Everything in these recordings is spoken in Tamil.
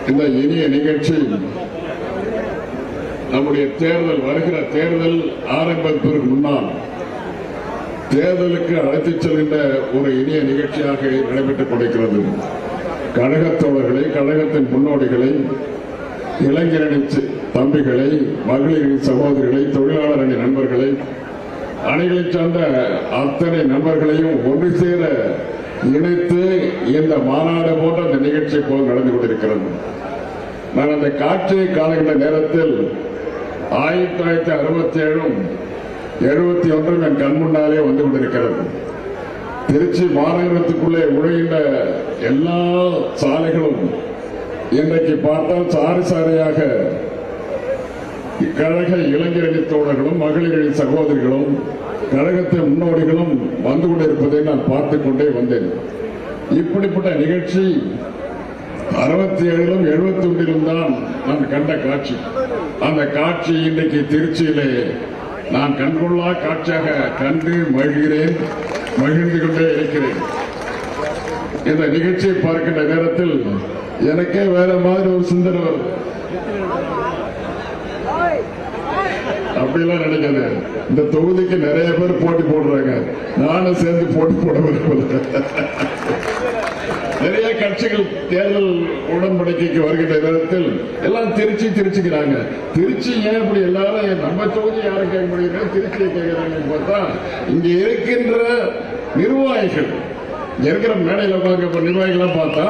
இந்த இனிய நிகழ்ச்சி நம்முடைய தேர்தல் வருகிற தேர்தல் ஆரம்பத்திற்கு முன்னால் தேர்தலுக்கு அழைத்துச் செல்கின்ற ஒரு இனிய நிகழ்ச்சியாக நடைபெற்றுக் கொண்டிருக்கிறது. கழகத் தோழர்களை, கழகத்தின் முன்னோடிகளை, இளைஞரணி தம்பிகளை, மகளிரணி சகோதரிகளை, தொழிலாளர் அணி நண்பர்களை, அணிகளைச் சார்ந்த அத்தனை நண்பர்களையும் ஒன்று சேர இணைத்து இந்த மாநாடு போன்ற அந்த நிகழ்ச்சி போல் நடந்து கொண்டிருக்கிறது. நான் அந்த காட்சியை காணுகின்ற நேரத்தில் 1967 71 என் கண் முன்னாலே வந்து கொண்டிருக்கிறது. திருச்சி மாநகரத்துக்குள்ளே நுழைகின்ற எல்லா சாலைகளும் இன்றைக்கு பார்த்தால் சாரி சாரியாக கழக இளைஞரணி தோழர்களும் மகளிரணி சகோதரிகளும் கழகத்தின் முன்னோடிகளும் வந்து கொண்டிருப்பதை நான் பார்த்துக் கொண்டே வந்தேன். இப்படிப்பட்ட நிகழ்ச்சி 67 71 தான் நான் கண்ட காட்சி. அந்த காட்சி இன்றைக்கு திருச்சியிலே நான் கண்கொள்ளா காட்சியாக கண்டு மகிழ்கிறேன், மகிழ்ந்து கொண்டே இருக்கிறேன். இந்த நிகழ்ச்சியை பார்க்கின்ற நேரத்தில் எனக்கே வேற மாதிரி ஒரு சிந்தனை வரும். அப்படிலாம் நினைக்காது. இந்த தொகுதிக்கு நிறைய பேர் போட்டி போடுறாங்க, நானும் சேர்ந்து போட்டி போட விரும்பல. நிறைய கட்சிகள் தேர்தல் உடன்படிக்கைக்கு வருகின்ற நேரத்தில் எல்லாம் திருச்சிக்கிறாங்க. திருச்சி ஏன் இப்படி எல்லாரும் நம்ம தொகுதி யாரும் கேட்க முடியுது, திருச்சியை கேட்கிறாங்க பார்த்தா இங்க இருக்கின்ற நிர்வாகிகள் இருக்கிற மேடையில் உட்கார்ந்து நிர்வாகிகள் பார்த்தா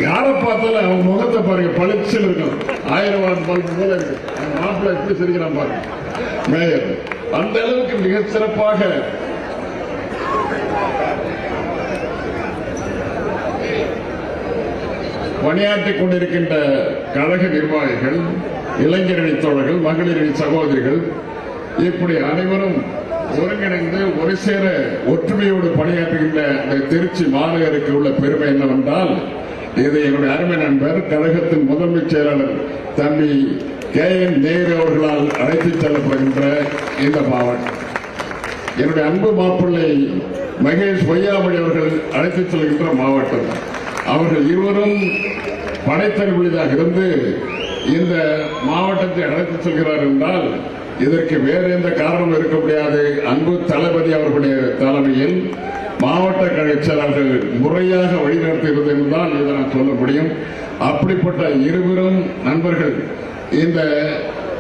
யாரை பார்த்தாலும் அவங்க முகத்தை பாருங்க, பளிச்சில் இருக்கும். 1000 வாட் பல்பு போல இருக்கு. மாப்பிள்ளை எப்படி சிரிக்கிறான் பாருங்க மேயர். அந்த அளவுக்கு மிக சிறப்பாக பணியாற்றிக் கொண்டிருக்கின்ற கழக நிர்வாகிகள், இளைஞரணி தோழர்கள், மகளிரணி சகோதரிகள் இப்படி அனைவரும் ஒருங்கிணைந்து ஒரு சேர ஒற்றுமையோடு பணியாற்றுகின்ற இந்த திருச்சி மாநகருக்கு உள்ள பெருமை என்னவென்றால், இது என்னுடைய அருமை நண்பர் கழகத்தின் முதன்மை செயலாளர் தம்பி KN நேரு அவர்களால் அழைத்துச் செல்லப்படுகின்ற இந்த மாவட்டம். என்னுடைய அன்பு மாப்பிள்ளை மகேஷ் பொய்யாமொழி அவர்கள் அழைத்துச் செல்கின்ற மாவட்டம். அவர்கள் இருவரும் படைத்தறிவுள்ளதாக இருந்து இந்த மாவட்டத்தை அழைத்துச் செல்கிறார் என்றால் இதற்கு வேறு எந்த காரணம் இருக்க முடியாது. அன்பு தளபதி அவர்களுடைய தலைமையில் மாவட்ட கழக செயலாளர்கள் முறையாக வழிநடத்துகிறது என்றால் இதை நான் சொல்ல முடியும். அப்படிப்பட்ட இருவரும் நண்பர்கள் இந்த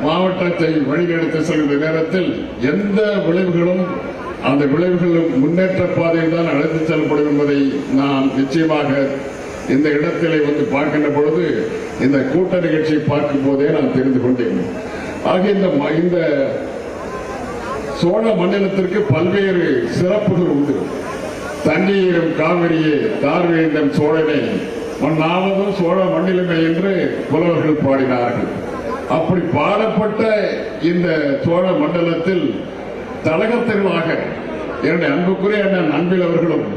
மாவட்டத்தை வழிநடத்தி செல்கின்ற நேரத்தில் எந்த விளைவுகளும் அந்த விளைவுகளும் முன்னேற்ற பாதையில் தான் அழைத்து செல்லப்படும் என்பதை நான் நிச்சயமாக இந்த இடத்திலே வந்து பார்க்கின்ற பொழுது இந்த கூட்ட நிகழ்ச்சியை பார்க்கும் போதே நான் தெரிந்து கொண்டேன். ஆக இந்த சோழ மண்டலத்திற்கு பல்வேறு சிறப்புகள் உண்டு. தண்ணீரும் காவிரியே தார்வேந்தன் சோழனை மண்ணாவதும் சோழ மண்டலமே என்று புலவர்கள் பாடினார்கள். அப்படி பாடப்பட்ட இந்த சோழ மண்டலத்தில் தலகத்தர்களாக என்னுடைய அன்புக்குரிய அண்ணன் அன்பில் அவர்களும்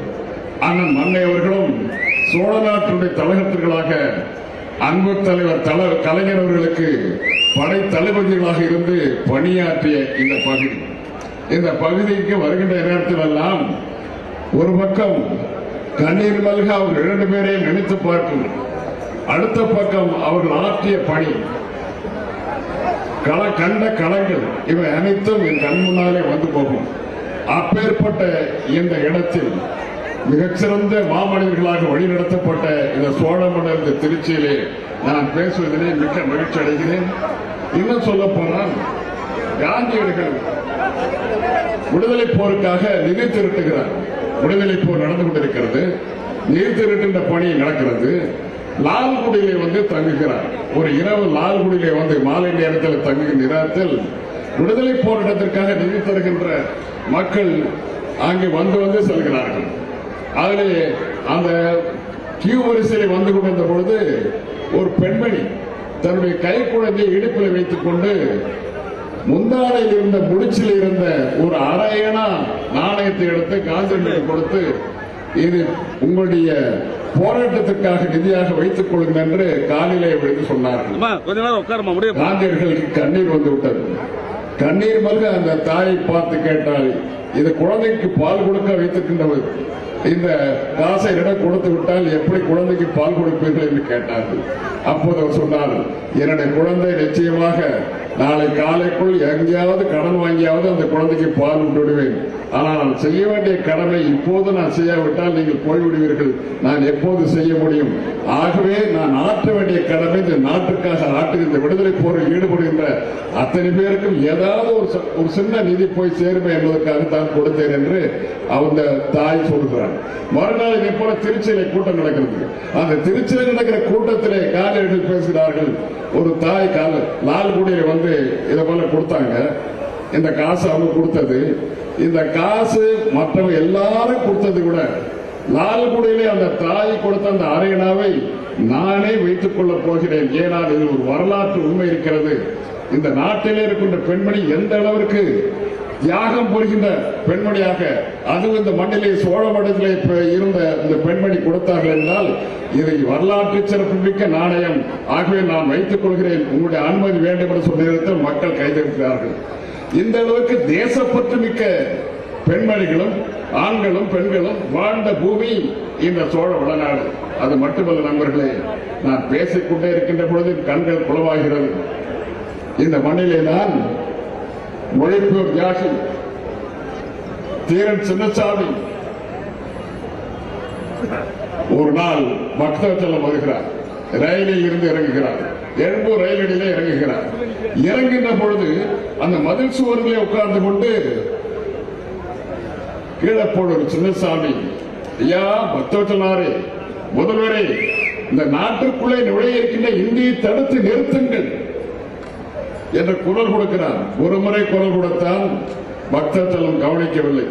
அண்ணன் மன்னை அவர்களும் சோழ நாட்டுடைய தலகத்தர்களாக அன்பு தலைவர் கலைஞர் அவர்களுக்கு படை தளபதிகளாக இருந்து பணியாற்றிய இந்த பகுதிக்கு வருகின்ற நேரத்தில் எல்லாம் ஒரு பக்கம் கண்ணீர் மல்க அவர் 2 பேரையும் நினைத்து பார்க்கும், அடுத்த பக்கம் அவர்கள் ஆற்றிய பணி, கண்ட களங்கள் இவை அனைத்தும் என் கண் முன்னாலே வந்து போகும். அப்பேற்பட்ட இந்த இடத்தில் மிகச்சிறந்த மாமனிதர்களாக வழிநடத்தப்பட்ட இந்த சோழ மண்டல திருச்சியிலே நான் பேசுவதிலே மிக்க மகிழ்ச்சி அடைகிறேன். இன்னும் சொல்ல போனால் காந்தியடிகள் விடுதலை போருக்காக நிதி திரட்டுகிறார். விடுதலை போர் நடந்து கொண்டிருக்கிறது, நிதி திரட்டுகின்ற பணி நடக்கிறது. லால்குடியிலே வந்து தங்குகிறார். ஒரு இரவு லால்குடியிலே வந்து மாலை நேரத்தில் தங்குகின்ற நேரத்தில் விடுதலை போராட்டத்திற்காக நிதி தருகின்ற மக்கள் அங்கே வந்து செல்கிறார்கள். அதிலே அந்த கியூ வரிசையில் வந்து கொண்டிருந்த பொழுது ஒரு பெண்மணி தன்னுடைய கை குழந்தையை இடுப்பில் வைத்துக் கொண்டு முந்தானையில் இருந்த முடிச்சில் இருந்த ஒரு அரையணா நாணயத்தை எடுத்து காந்தியடிகளுக்கு கொடுத்து, இது உங்களுடைய போராட்டத்திற்காக நிதியாக வைத்துக் கொள்ளுங்கள் என்று காலிலே விழுந்து சொன்னார்கள். காந்தியடிகளுக்கு கண்ணீர் வந்து விட்டது. கண்ணீர் மல்க அந்த தாயை பார்த்து கேட்டால், இது குழந்தைக்கு பால் கொடுக்க வைத்திருக்கின்ற இந்த காசை இடம் கொடுத்து விட்டால் எப்படி குழந்தைக்கு பால் கொடுப்பீர்கள் என்று கேட்டார்கள். அப்போது அவர் சொன்னார், என்னுடைய குழந்தை நிச்சயமாக நாளை காலைக்குள் எங்கேயாவது கடன் வாங்கியாவது அந்த குழந்தைக்கு பால் விட்டு விடுவேன். ஆனால் நான் செய்ய வேண்டிய கடமை இப்போது நான் செய்யாவிட்டால் நீங்கள் போய்விடுவீர்கள். நான் எப்போது செய்ய முடியும்? ஆகவே நான் ஆற்ற வேண்டிய கடமை இந்த நாட்டுக்காக இந்த விடுதலை போரில் ஈடுபடுகின்ற அத்தனை பேருக்கும் ஏதாவது ஒரு சின்ன நிதி போய் சேருமே என்பதற்காக தான் கொடுத்தேன் என்று அந்த தாய் சொல்கிறார். மறுநாள் இதே போல திருச்சியிலே கூட்டம் நடக்கிறது. அந்த திருச்சியில் நடக்கிற கூட்டத்திலே காலையர்கள் பேசுகிறார்கள். ஒரு தாய் லால்குடியில வந்து இதை போல கொடுத்தாங்க. இந்த காசு அவங்க கொடுத்தது. இந்த காசு மற்றவங்க எல்லாரும் கொடுத்தது கூட லால்குடியிலே அந்த தாய் கொடுத்த அந்த அரையணாவை நானே வைத்துக் கொள்ளப் போகிறேன். ஏனால் இதில் ஒரு வரலாற்று உண்மை இருக்கிறது. இந்த நாட்டிலே இருக்கின்ற பெண்மணி எந்த அளவிற்கு தியாகம் புரிகின்ற பெண்மணியாக, அதுவும் இந்த மண்ணிலே சோழ மண்டலத்திலே இருந்த இந்த பெண்மணி கொடுத்தார்கள் என்றால் இதை வரலாற்று சிறப்புமிக்க நாணயம். ஆகவே நான் வைத்துக் கொள்கிறேன், உங்களுடைய அனுமதி வேண்டும் என்று சொன்ன நேரத்தில் மக்கள் கைதெடுக்கிறார்கள். இந்த அளவுக்கு தேசப்பற்று மிக்க பெண்மணிகளும் ஆண்களும் பெண்களும் வாழ்ந்த பூமி இந்த சோழ வளநாடு. அது மட்டுமல்ல நண்பர்களே, நான் பேசிக்கொண்டே இருக்கின்ற பொழுது கண்கள் குளவாகிறது. இந்த மண்ணிலே நான் மொழிப்பூர் தியாகி தீரன் சின்னசாமி ஒரு நாள் பக்தவச்சலம் வருகிறார். ரயிலில் இருந்து இறங்குகிறார். எழும்பூர் ரயிலடியிலே இறங்குகிறார். இறங்குகின்ற பொழுது அந்த மதில் சுவர்களே உட்கார்ந்து கொண்டு கீழே போடு சின்னசாமி, ஐயா பக்தவச்சலாரே, முதல்வரே, இந்த நாட்டுக்குள்ளே நுழைய இருக்கின்ற இந்தியை தடுத்து நிறுத்துங்கள் என்று குரல் கொடுக்கிறார். ஒரு முறை குரல் கொடுத்தான், பக்தவச்சலம் கவனிக்கவில்லை.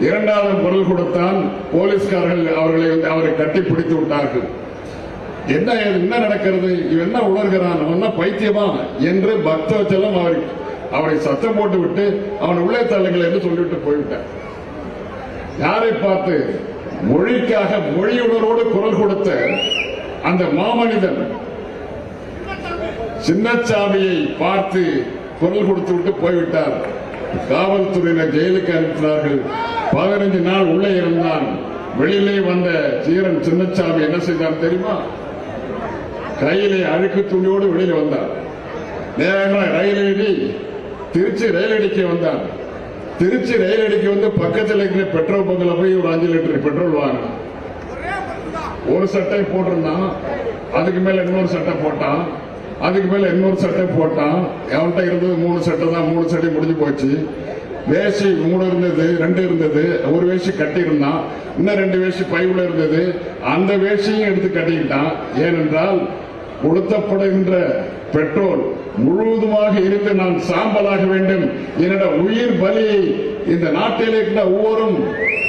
இரண்டாவது குரல் கொடுத்தான், போலீஸ்காரர்கள் அவரை கட்டி பிடித்து விட்டார்கள். என்ன நடக்கிறது, இவன் என்ன உணர்கிறான், அவன் என்ன பைத்தியமா என்று பக்தவச்சலம் அவரை சத்தம் போட்டு விட்டு அவன் உள்ளே தள்ளுங்கள் என்று சொல்லிவிட்டு போய்விட்டார். யாரை பார்த்து? மொழிக்காக மொழியுணர்வோடு குரல் கொடுத்த அந்த மாமனிதன் சின்னசாமியை பார்த்து குரல் கொடுத்து விட்டு போய்விட்டார். காவல்துறையினர் ஜெயிலுக்கு அனுப்பினார்கள். 15 நாள் உள்ளே இருந்தான். வெளியிலே வந்த சீரன் சின்னசாமி என்ன செய்தார் தெரியுமா? கையிலே அழுக்கு துணியோடு வெளியில வந்தார். நேரமாக ரயிலடி திருச்சி ரயிலடிக்கு வந்தார். திருச்சி ரயிலடிக்கு வந்து பக்கத்தில் இருக்கிற பெட்ரோல் பங்கில் போய் ஒரு 5 லிட்டர் பெட்ரோல் வாங்கினான். ஒரு சட்டை போட்டிருந்தான், அதுக்கு மேல இன்னொரு சட்டை போட்டான், அதுக்கு மேல இன்னொரு சட்டை போட்டான். அவன்கிட்ட இருந்தது 3 சட்டை தான். 3 சட்டை முடிஞ்சு போச்சு. வேஷ்டி 3 இருந்தது, 2 இருந்தது. ஒரு வேஷ்டி கட்டி இருந்தான், இன்னும் 2 வேஷ்டி பைவுல இருந்தது. அந்த வேஷ்டியும் எடுத்து கட்டிக்கிட்டான். ஏனென்றால் கொடுத்தப்படுகின்ற பெட்ரோல் முழுவதுமாக இருந்து நான் சாம்பலாக வேண்டும். என்னோட உயிர் பலியை இந்த நாட்டில் இருக்கிற ஒவ்வொரும்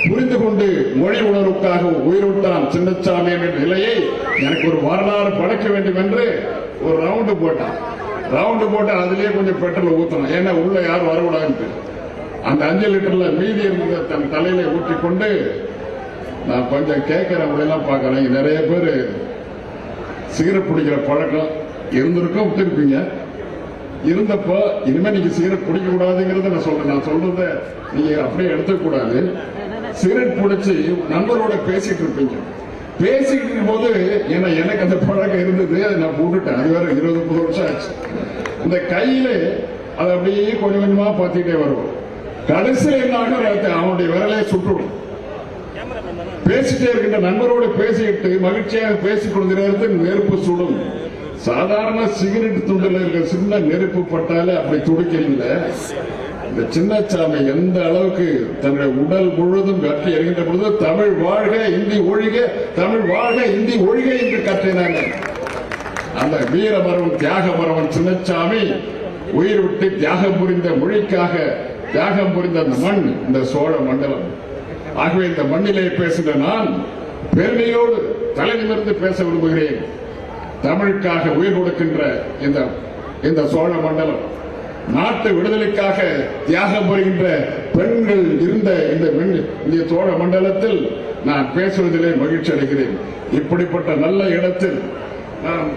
புரிந்து கொண்டு மொழி உணர்வுக்காக உயிர் விட்டான் சின்னசாமி என்ற நிலையை எனக்கு ஒரு வரலாறு படைக்க வேண்டும் என்று ஒரு ரவுண்டு போட்டான். ரவுண்டு போட்டு அதிலேயே கொஞ்சம் பெட்ரோல் ஊற்றணும், ஏன்னா உள்ள யாரும் வரக்கூடாது. அந்த 5 லிட்டர்ல மீதி இருந்த தன் தலையில ஊற்றி கொண்டு நான் கொஞ்சம் கேட்கிறவங்களெல்லாம் பார்க்கறேன். நிறைய பேர் சிகரெட் பிடிக்கிற பழக்கம் இருந்திருக்கும், விட்டுருப்பீங்க. இருந்தப்ப இனிமே நீங்க சிகரெட் பிடிக்க கூடாதுங்கிறத நான் சொல்றேன். நான் சொல்றத நீங்க அப்படியே எடுத்துக்கூடாது. சிகரெட் பிடிச்சி நண்பரோட பேசிட்டு இருப்பீங்க. பேசிட்டு இருக்கும் போது எனக்கு அந்த பழக்கம் இருந்தது, அதை நான் போட்டுட்டேன். அது வேற 20-30 வருஷம் ஆச்சு. இந்த கையில அதை அப்படியே கொஞ்சம் கொஞ்சமா பார்த்துட்டே வருவோம். கடைசியில் என்ன அவனுடைய விரலையே சுட்டுடும். பேசிட்டே இருக்கின்ற நண்பரோடு பேசிட்டு மகிழ்ச்சியாக பேசிக் கொண்ட நேரத்தில் நெருப்பு சுடும். சாதாரண சிகரெட் துண்டில் இருக்கிற சின்ன நெருப்பு பட்டாலே அப்படி துடிக்கிறீங்களே. இந்த சின்னசாமி எந்த அளவுக்கு தன்னுடைய உடல் முழுவதும் கட்டி எறிகின்ற பொழுது தமிழ் வாழ்க இந்தி ஒழிக, தமிழ் வாழ்க இந்தி ஒழிக என்று கற்றினாங்க. அந்த வீரமரவன் தியாக மரவன் சின்னசாமி உயிர் விட்டு தியாகம் புரிந்த மொழிக்காக தியாகம் புரிந்த அந்த மண் இந்த சோழ மண்டலம். ஆகவே இந்த மண்ணிலே பேசுகிற நான் பெருமையோடு தலை நிமிர்ந்து பேச விரும்புகிறேன். தமிழுக்காக உயிர் கொடுக்கின்ற இந்த சோழ மண்டலம், நாட்டு விடுதலைக்காக தியாகம் புரிகின்ற பெண்கள் இருந்த இந்த சோழ மண்டலத்தில் நான் பேசுவதிலே மகிழ்ச்சி அடைகிறேன். இப்படிப்பட்ட நல்ல இடத்தில் நான்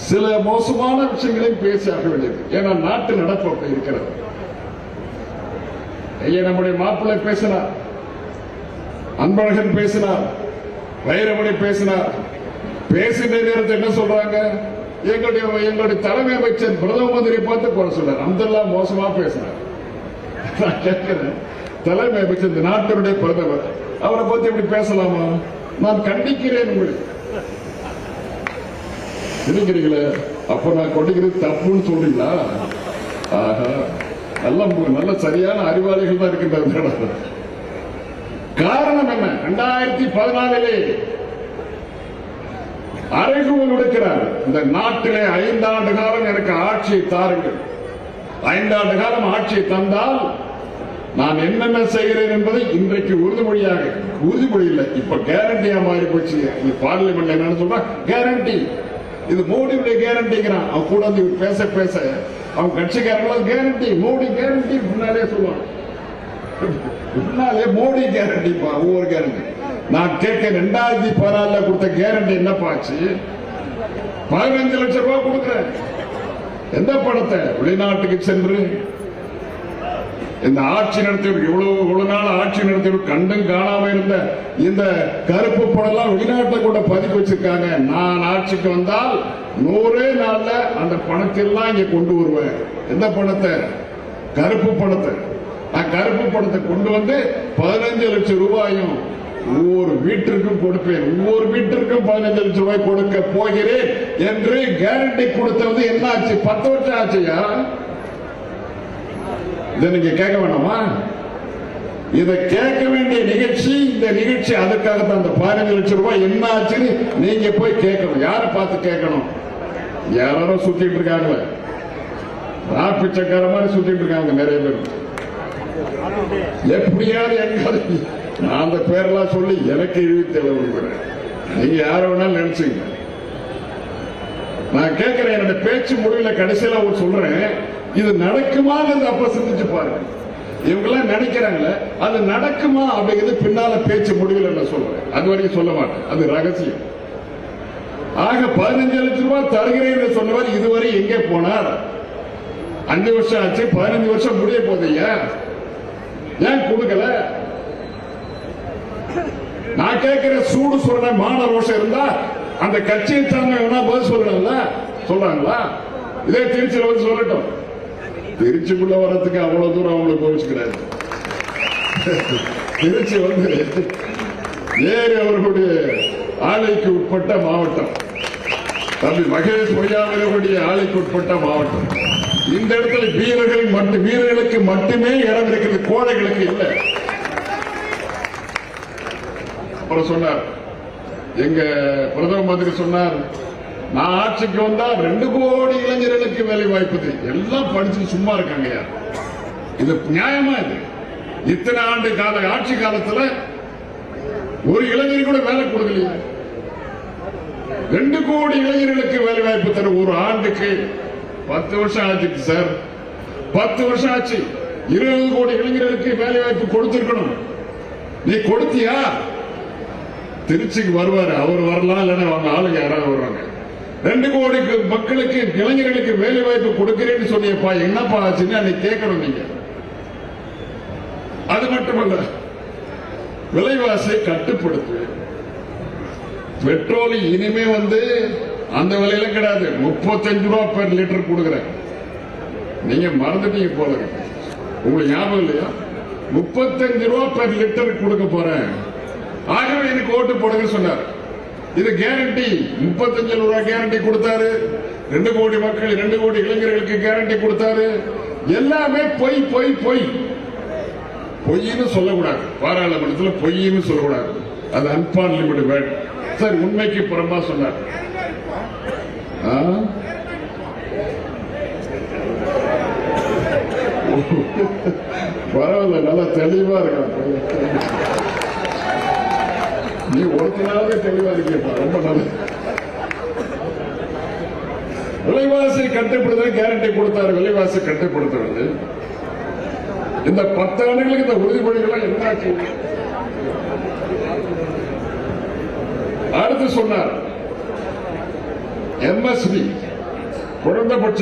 சில மோசமான விஷயங்களையும் பேசியாக வேண்டியது. ஏன்னா நாட்டு நடப்பு அப்படி இருக்கிறது. ஐயா நம்முடைய மாப்பிள்ளை பேசினார், அன்பழகன் பேசினார், வைரமணி பேசினார். பேசின நேரத்தில் என்ன சொல்றாங்க, எங்களுடைய தலைமை அமைச்சர் பிரதம மந்திரி பார்த்து குறை சொல்றார், அந்த மோசமா பேசினார். நான் கேட்கிறேன், தலைமை அமைச்சர் இந்த நாட்டினுடைய பிரதமர், அவரை பத்தி இப்படி பேசலாமா? நான் கண்டிக்கிறேன். உங்களுக்கு இருக்கிறீங்களே, அப்ப நான் கொண்டிக்கிறது தப்புன்னு சொல்றீங்களா? ஆஹா, நல்ல சரியான அறிவாளிகள் தான் இருக்கின்ற. காரணம் என்ன? 2014 அறைகூவல் விடுக்கிறார். இந்த நாட்டிலே 5 ஆண்டு காலம் எனக்கு ஆட்சியை தாருங்கள், 5 ஆண்டு காலம் ஆட்சியை தந்தால் நான் என்னென்ன செய்கிறேன் என்பதை இன்றைக்கு உறுதிமொழி இல்லை, இப்ப கேரண்டியா மாறி போச்சு. பார்லிமெண்ட்ல என்னன்னு சொல்றா, கேரண்டி. இது மோடியுடைய கேரண்டிங்கிறான். அவன் கூட வந்து பேச பேச அவன் கட்சிக்காரங்களும் கேரண்டி, மோடி கேரண்டி முன்னாலே சொல்லுவான். முன்னாலே மோடி கேரண்டி, ஒவ்வொரு கேரண்டி. நான் கேட்க 2014 கொடுத்த கேரண்டி என்னப்பாச்சு? 15 லட்சம் ரூபாய் கொடுக்கிறேன். எந்த பணத்தை? வெளிநாட்டுக்கு சென்று இந்த ஆட்சி நடத்தியவர், இவ்வளவு நாள் ஆட்சி நடத்தியவர் கண்டும் காணாம இருந்த இந்த கருப்பு பணம் வெளிநாட்டில் கூட பதிவு வச்சிருக்காங்க. நான் ஆட்சிக்கு வந்தால் 100 நாள்ல அந்த பணத்தை எல்லாம் இங்க கொண்டு வருவேன். எந்த பணத்தை? கருப்பு பணத்தை. நான் கருப்பு பணத்தை கொண்டு வந்து 15 லட்சம் ரூபாயும் ஒவ்வொரு வீட்டிற்கும் கொடுப்பேன், ஒவ்வொரு வீட்டிற்கும் 15 லட்சம் ரூபாய் கொடுக்க போகிறேன் என்று கேரண்டி கொடுத்தது என்ன ஆச்சு? 10 வருஷம் ஆச்சுயா. இதை நீங்க கேட்க வேண்டாமா? இதை கேட்க வேண்டிய நிகழ்ச்சி இந்த நிகழ்ச்சி. அதுக்காகத்தான் அந்த 15 லட்சம் ரூபாய் என்ன ஆச்சுன்னு நீங்க போய் கேட்கணும். யாரை பார்த்து கேட்கணும்? யாரோ சுத்திட்டு இருக்காங்களே, பிச்சைக்கார மாதிரி சுத்திட்டு இருக்காங்க நிறைய பேர். எப்படியாவது எங்காவது நான் அந்த பேரெல்லாம் சொல்லி எனக்கு இழிவு தேவை. நீங்க யார வேணாலும் நினைச்சுங்க. நான் கேட்கிறேன், என்னோட பேச்சு முடிவில் கடைசியில ஒரு சொல்றேன், இது நடக்குமான்னு அப்ப சிந்திச்சு பாருங்க. இவங்க எல்லாம் நினைக்கிறாங்களே, அது நடக்குமா அப்படிங்கிறது பின்னால பேச்சு முடிவில் நான் சொல்றேன். அது வரைக்கும் சொல்ல மாட்டேன், அது ரகசியம். ஆக 15 லட்சம் ரூபாய் தருகிறேன் சொன்னவர் இதுவரை எங்கே போனார்? 5 வருஷம் ஆச்சு, 15 வருஷம் முடிய போதையா, ஏன் கொடுக்கல? நான் கேட்கிற சூடு சொல்ற மான ரோஷம் இருந்தா அந்த கட்சியை சார்ந்த பதில் சொல்லணும்ல, சொல்றாங்களா? இதே திருச்சியில வந்து சொல்லட்டும். திருச்சிக்குள்ள வர்றதுக்கு அவ்வளவு தூரம் அவங்களுக்கு கோவிச்சுக்கிறாரு. திருச்சி வந்து ஏறி அவர்களுடைய ஆலைக்கு உட்பட்ட மாவட்டம், தம்பி மகேஷ் பொய்யாவினுடைய ஆலைக்கு உட்பட்ட மாவட்டம். இந்த இடத்துல வீரர்களுக்கு மட்டுமே இடம் இருக்கிறது, கோழைகளுக்கு இல்லை. அப்புறம் சொன்னார், எங்க பிரதம மந்திரி சொன்னார், நான் ஆட்சிக்கு வந்தா 2 கோடி இளைஞர்களுக்கு வேலை வாய்ப்பு. எல்லாம் படிச்சு சும்மா இருக்காங்க. இது நியாயமா? இது இத்தனை ஆண்டு கால ஆட்சி காலத்துல ஒரு இளைஞர் கூட வேலை கொடுக்கலையே. 2 கோடி இளைஞர்களுக்கு வேலை வாய்ப்பு தர ஒரு ஆண்டுக்கு 10 வருஷம் ஆச்சு சார். 10 வருஷம் ஆச்சு. 20 கோடி இளைஞர்களுக்கு வேலை வாய்ப்பு கொடுத்திருக்கணும். நீ கொடுத்தியா? திருச்சிக்கு வருவாரு, அவர் வரலாம், இல்லைன்னா அவங்க ஆளுங்க யாராவது வருவாங்க. 2 கோடி மக்களுக்கு இளைஞர்களுக்கு வேலை வாய்ப்பு கொடுக்கிறேன்னு சொன்னியப்பா, என்னப்பா ஆச்சுன்னு அன்னைக்கு கேட்கணும் நீங்க. அது மட்டுமல்ல, விலைவாசியை கட்டுப்படுத்து. பெட்ரோல் இனிமே வந்து அந்த விலையில கிடையாது, 35 ரூபாய் பெர் லிட்டர் கொடுக்குறேன். நீங்க மறந்துட்டீங்க போல, உங்களுக்கு ஞாபகம் இல்லையா? 35 ரூபாய் பெர் லிட்டர் கொடுக்க போறேன், ஆகவே எனக்கு ஓட்டு போடுங்க சொன்னார். இது கேரண்டி. 35 ரூபாய் கேரண்டி கொடுத்தாரு. 2 கோடி மக்கள், 2 கோடி இளைஞர்களுக்கு கேரண்டி கொடுத்தாரு. எல்லாமே பொய் பொய் பொய். பொய்ன்னு சொல்லக்கூடாது, பாராளுமன்றத்தில் பொய்ன்னு சொல்லக்கூடாது, அது அன்பார்லிமெண்ட் வேர்ட். சார் உண்மைக்கு புறமா சொன்னார். பரவாயில்ல, நல்லா தெளிவா இருக்க. நீ ஒருத்தனாவே தெளிவா இருக்கியப்பா, ரொம்ப நல்லது. விலைவாசி கட்டுப்படுத்த கேரண்டி கொடுத்தாரு. விலைவாசி கட்டுப்படுத்துவது இந்த 10 ஆண்டுகளுக்கு இந்த உறுதிமொழிகள் என்னாச்சு? அடுத்து சொன்னார், எம்எஸ்பி குறைந்தபட்ச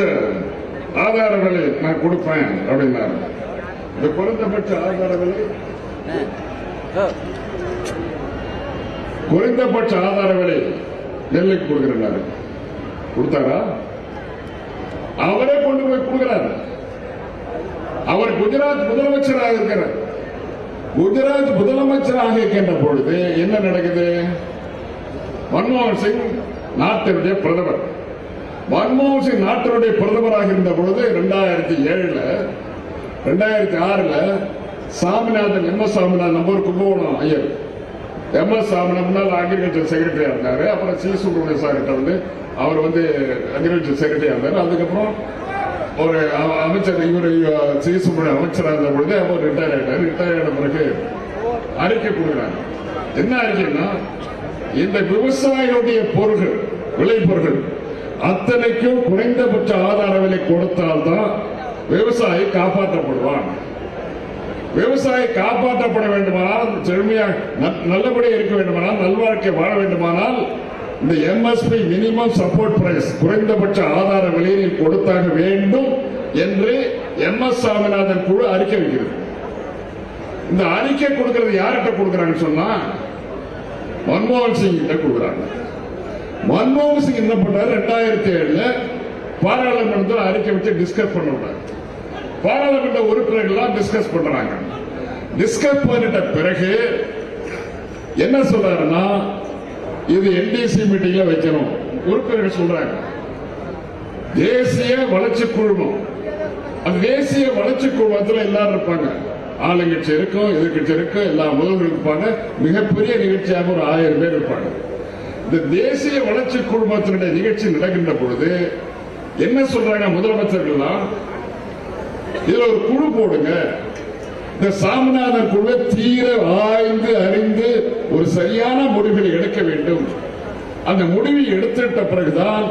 ஆதார விலை நான் கொடுப்பேன் அப்படின்னாரு. இந்த குறைந்தபட்ச ஆதார விலை குறைந்தபட்ச ஆதார விலை நெல்லுக்கு கொடுக்கிறாரு. கொடுத்தாரா? அவரே கொண்டு போய் கொடுக்கிறார். அவர் குஜராத் முதலமைச்சராக இருக்கிறார். குஜராத் முதலமைச்சராக இருக்கின்ற பொழுது என்ன நடக்குது? மன்மோகன் சிங் நாட்டினுடைய பிரதமர். மன்மோகன் சிங் நாட்டினுடைய பிரதமராக இருந்த பொழுது 2007 2006 Swaminathan M S Swaminathan number Kumbakonam Iyer M S Swaminathan முன்னாள் அக்ரிகல்ச்சர் செக்ரட்டரியா இருந்தாரு. அப்புறம் சி சுப்பிரமணிய சார் கிட்ட வந்து அவர் வந்து அக்ரிகல்ச்சர் செக்ரட்டரியா இருந்தார். அதுக்கப்புறம் ஒரு அமைச்சர் இவர் சி சுப்பிரமணிய அமைச்சராக இருந்த பொழுது அவர் ரிட்டையர் ஆயிட்டார். ரிட்டையர் ஆன பிறகு அறிக்கை கொடுக்குறாங்க. என்ன அறிக்கைன்னா, இந்த விவசாயிகளுடைய பொருட்கள் விளைபொருட்கள் அத்தனைக்கும் குறைந்தபட்ச ஆதார விலை கொடுத்தால்தான் விவசாயி காப்பாற்றப்படுவான். விவசாயி காப்பாற்றப்பட வேண்டுமானால், செழுமையாக நல்லபடியாக இருக்க வேண்டுமானால், நல்வாழ்க்கை வாழ வேண்டுமானால் இந்த எம்எஸ்பி மினிமம் சப்போர்ட் பிரைஸ் குறைந்தபட்ச ஆதார விலையை கொடுத்தாக வேண்டும் என்று எம் எஸ் சாமிநாதன் குழு அறிக்கை வைக்கிறது. இந்த அறிக்கை கொடுக்கிறது யார்கிட்ட கொடுக்கிறாங்கன்னு சொன்னா மன்மோகன் சிங் கிட்ட கொடுக்கிறாங்க. மன்மோகன் சிங் என்ன பண்றாரு? 2007 பாராளுமன்றத்தில் அறிக்கை வச்சு டிஸ்கஸ் பண்ண விட்டார். பாராளுமன்ற உறுப்பினர்கள் டிஸ்கஸ் பண்றாங்க. டிஸ்கஸ் பண்ணிட்ட பிறகு என்ன சொல்றாருன்னா, இது என்டிசி மீட்டிங்ல வைக்கணும். உறுப்பினர்கள் சொல்றாங்க தேசிய வளர்ச்சி குழுமம். அந்த தேசிய வளர்ச்சி குழுமத்தில் எல்லாரும் இருப்பாங்க. ஆளுங்கட்சி இருக்கும், எதிர்கட்சி இருக்கும், எல்லா முதல்வர்கள் இருப்பாங்க. மிகப்பெரிய நிகழ்ச்சியாக ஒரு 1000 பேர் இருப்பாங்க. இந்த தேசிய வளர்ச்சி குழுமத்தினுடைய நிகழ்ச்சி நடக்கின்ற பொழுது என்ன சொல்றாங்க முதலமைச்சர்கள்லாம், இதுல ஒரு குழு போடுங்க. இந்த சாமிநாதன் குழு தீர ஆய்ந்து அறிந்து ஒரு சரியான முடிவுகளை எடுக்க வேண்டும். அந்த முடிவை எடுத்துட்ட பிறகுதான்